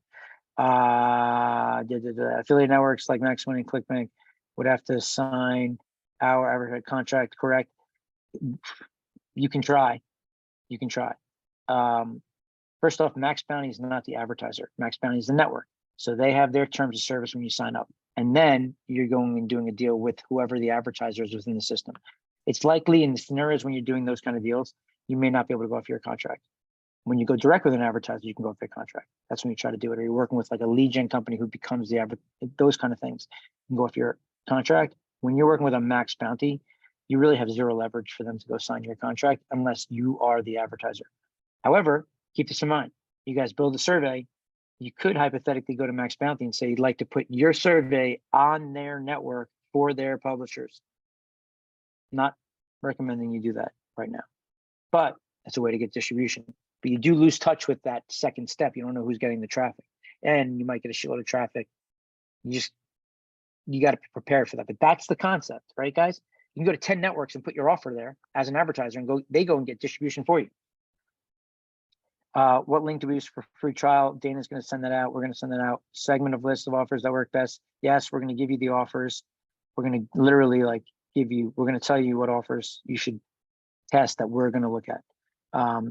Affiliate networks like MaxMoney and ClickBank would have to sign our advertising contract, correct? You can try. You can try. First off, Max Bounty is not the advertiser. Max Bounty is the network. So they have their terms of service when you sign up. And then you're going and doing a deal with whoever the advertiser is within the system. It's likely in the scenarios when you're doing those kind of deals, you may not be able to go off your contract. When you go direct with an advertiser, you can go off their contract. That's when you try to do it. Or you're working with like a lead gen company who becomes the those kind of things. You can go off your contract. When you're working with a Max Bounty, you really have zero leverage for them to go sign your contract unless you are the advertiser. However, keep this in mind. You guys build a survey. You could hypothetically go to Max Bounty and say you'd like to put your survey on their network for their publishers. Not recommending you do that right now, but it's a way to get distribution. But you do lose touch with that second step. You don't know who's getting the traffic, and you might get a shitload of traffic. You got to be prepared for that. But that's the concept, right, guys? You can go to 10 networks and put your offer there as an advertiser, and they go and get distribution for you. What link do we use for free trial? Dana's going to send that out. We're going to send that out. Segment of list of offers that work best. Yes, we're going to give you the offers. We're going to literally we're going to tell you what offers you should test that we're going to look at.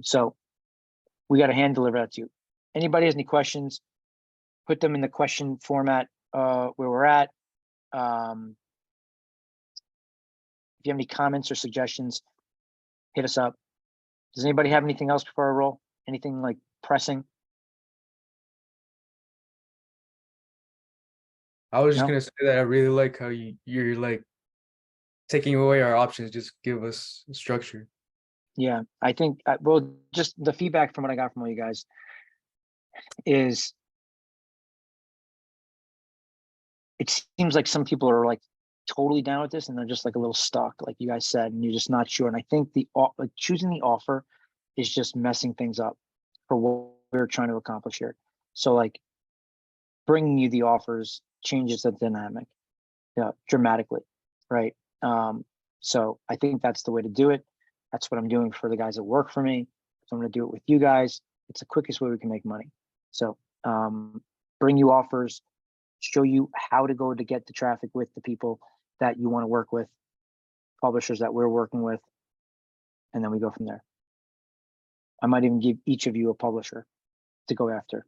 So we got to hand deliver that to you. Anybody has any questions, put them in the question format where we're at. If you have any comments or suggestions, hit us up. Does anybody have anything else before I roll? Anything like pressing? I was just No? gonna say that I really like how you're like taking away our options, just give us structure. Yeah, I think, well, just the feedback from what I got from all you guys is it seems like some people are like totally down with this and they're just like a little stuck, like you guys said, and you're just not sure. And I think choosing the offer is just messing things up for what we're trying to accomplish here. So like bringing you the offers changes the dynamic dramatically, right? So I think that's the way to do it. That's what I'm doing for the guys that work for me. So I'm going to do it with you guys. It's the quickest way we can make money. So bring you offers, show you how to go to get the traffic with the people that you want to work with, publishers that we're working with, and then we go from there. I might even give each of you a publisher to go after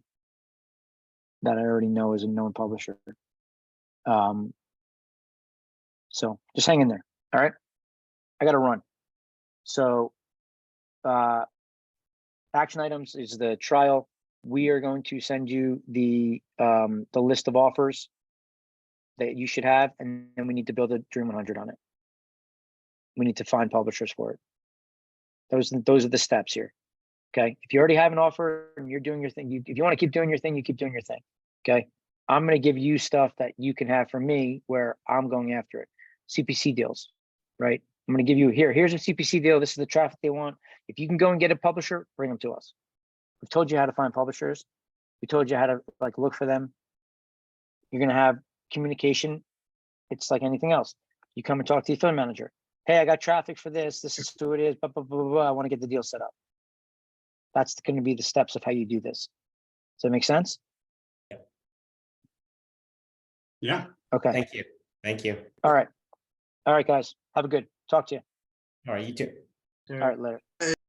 that I already know is a known publisher. So just hang in there. All right. I got to run. So action items is the trial. We are going to send you the list of offers that you should have, and then we need to build a Dream 100 on it. We need to find publishers for it. Those are the steps here. Okay. If you already have an offer and you're doing your thing, if you want to keep doing your thing, you keep doing your thing. Okay. I'm going to give you stuff that you can have from me where I'm going after it. CPC deals, right? I'm going to give you here's a CPC deal. This is the traffic they want. If you can go and get a publisher, bring them to us. We've told you how to find publishers. We told you how to look for them. You're going to have communication. It's like anything else. You come and talk to the affiliate manager. Hey, I got traffic for this. This is who it is. Blah, blah, blah, blah. I want to get the deal set up. That's going to be the steps of how you do this. Does that make sense? Yeah. Okay. Thank you. Thank you. All right. All right, guys. Have a good. Talk to you. All right, you too. All right, later.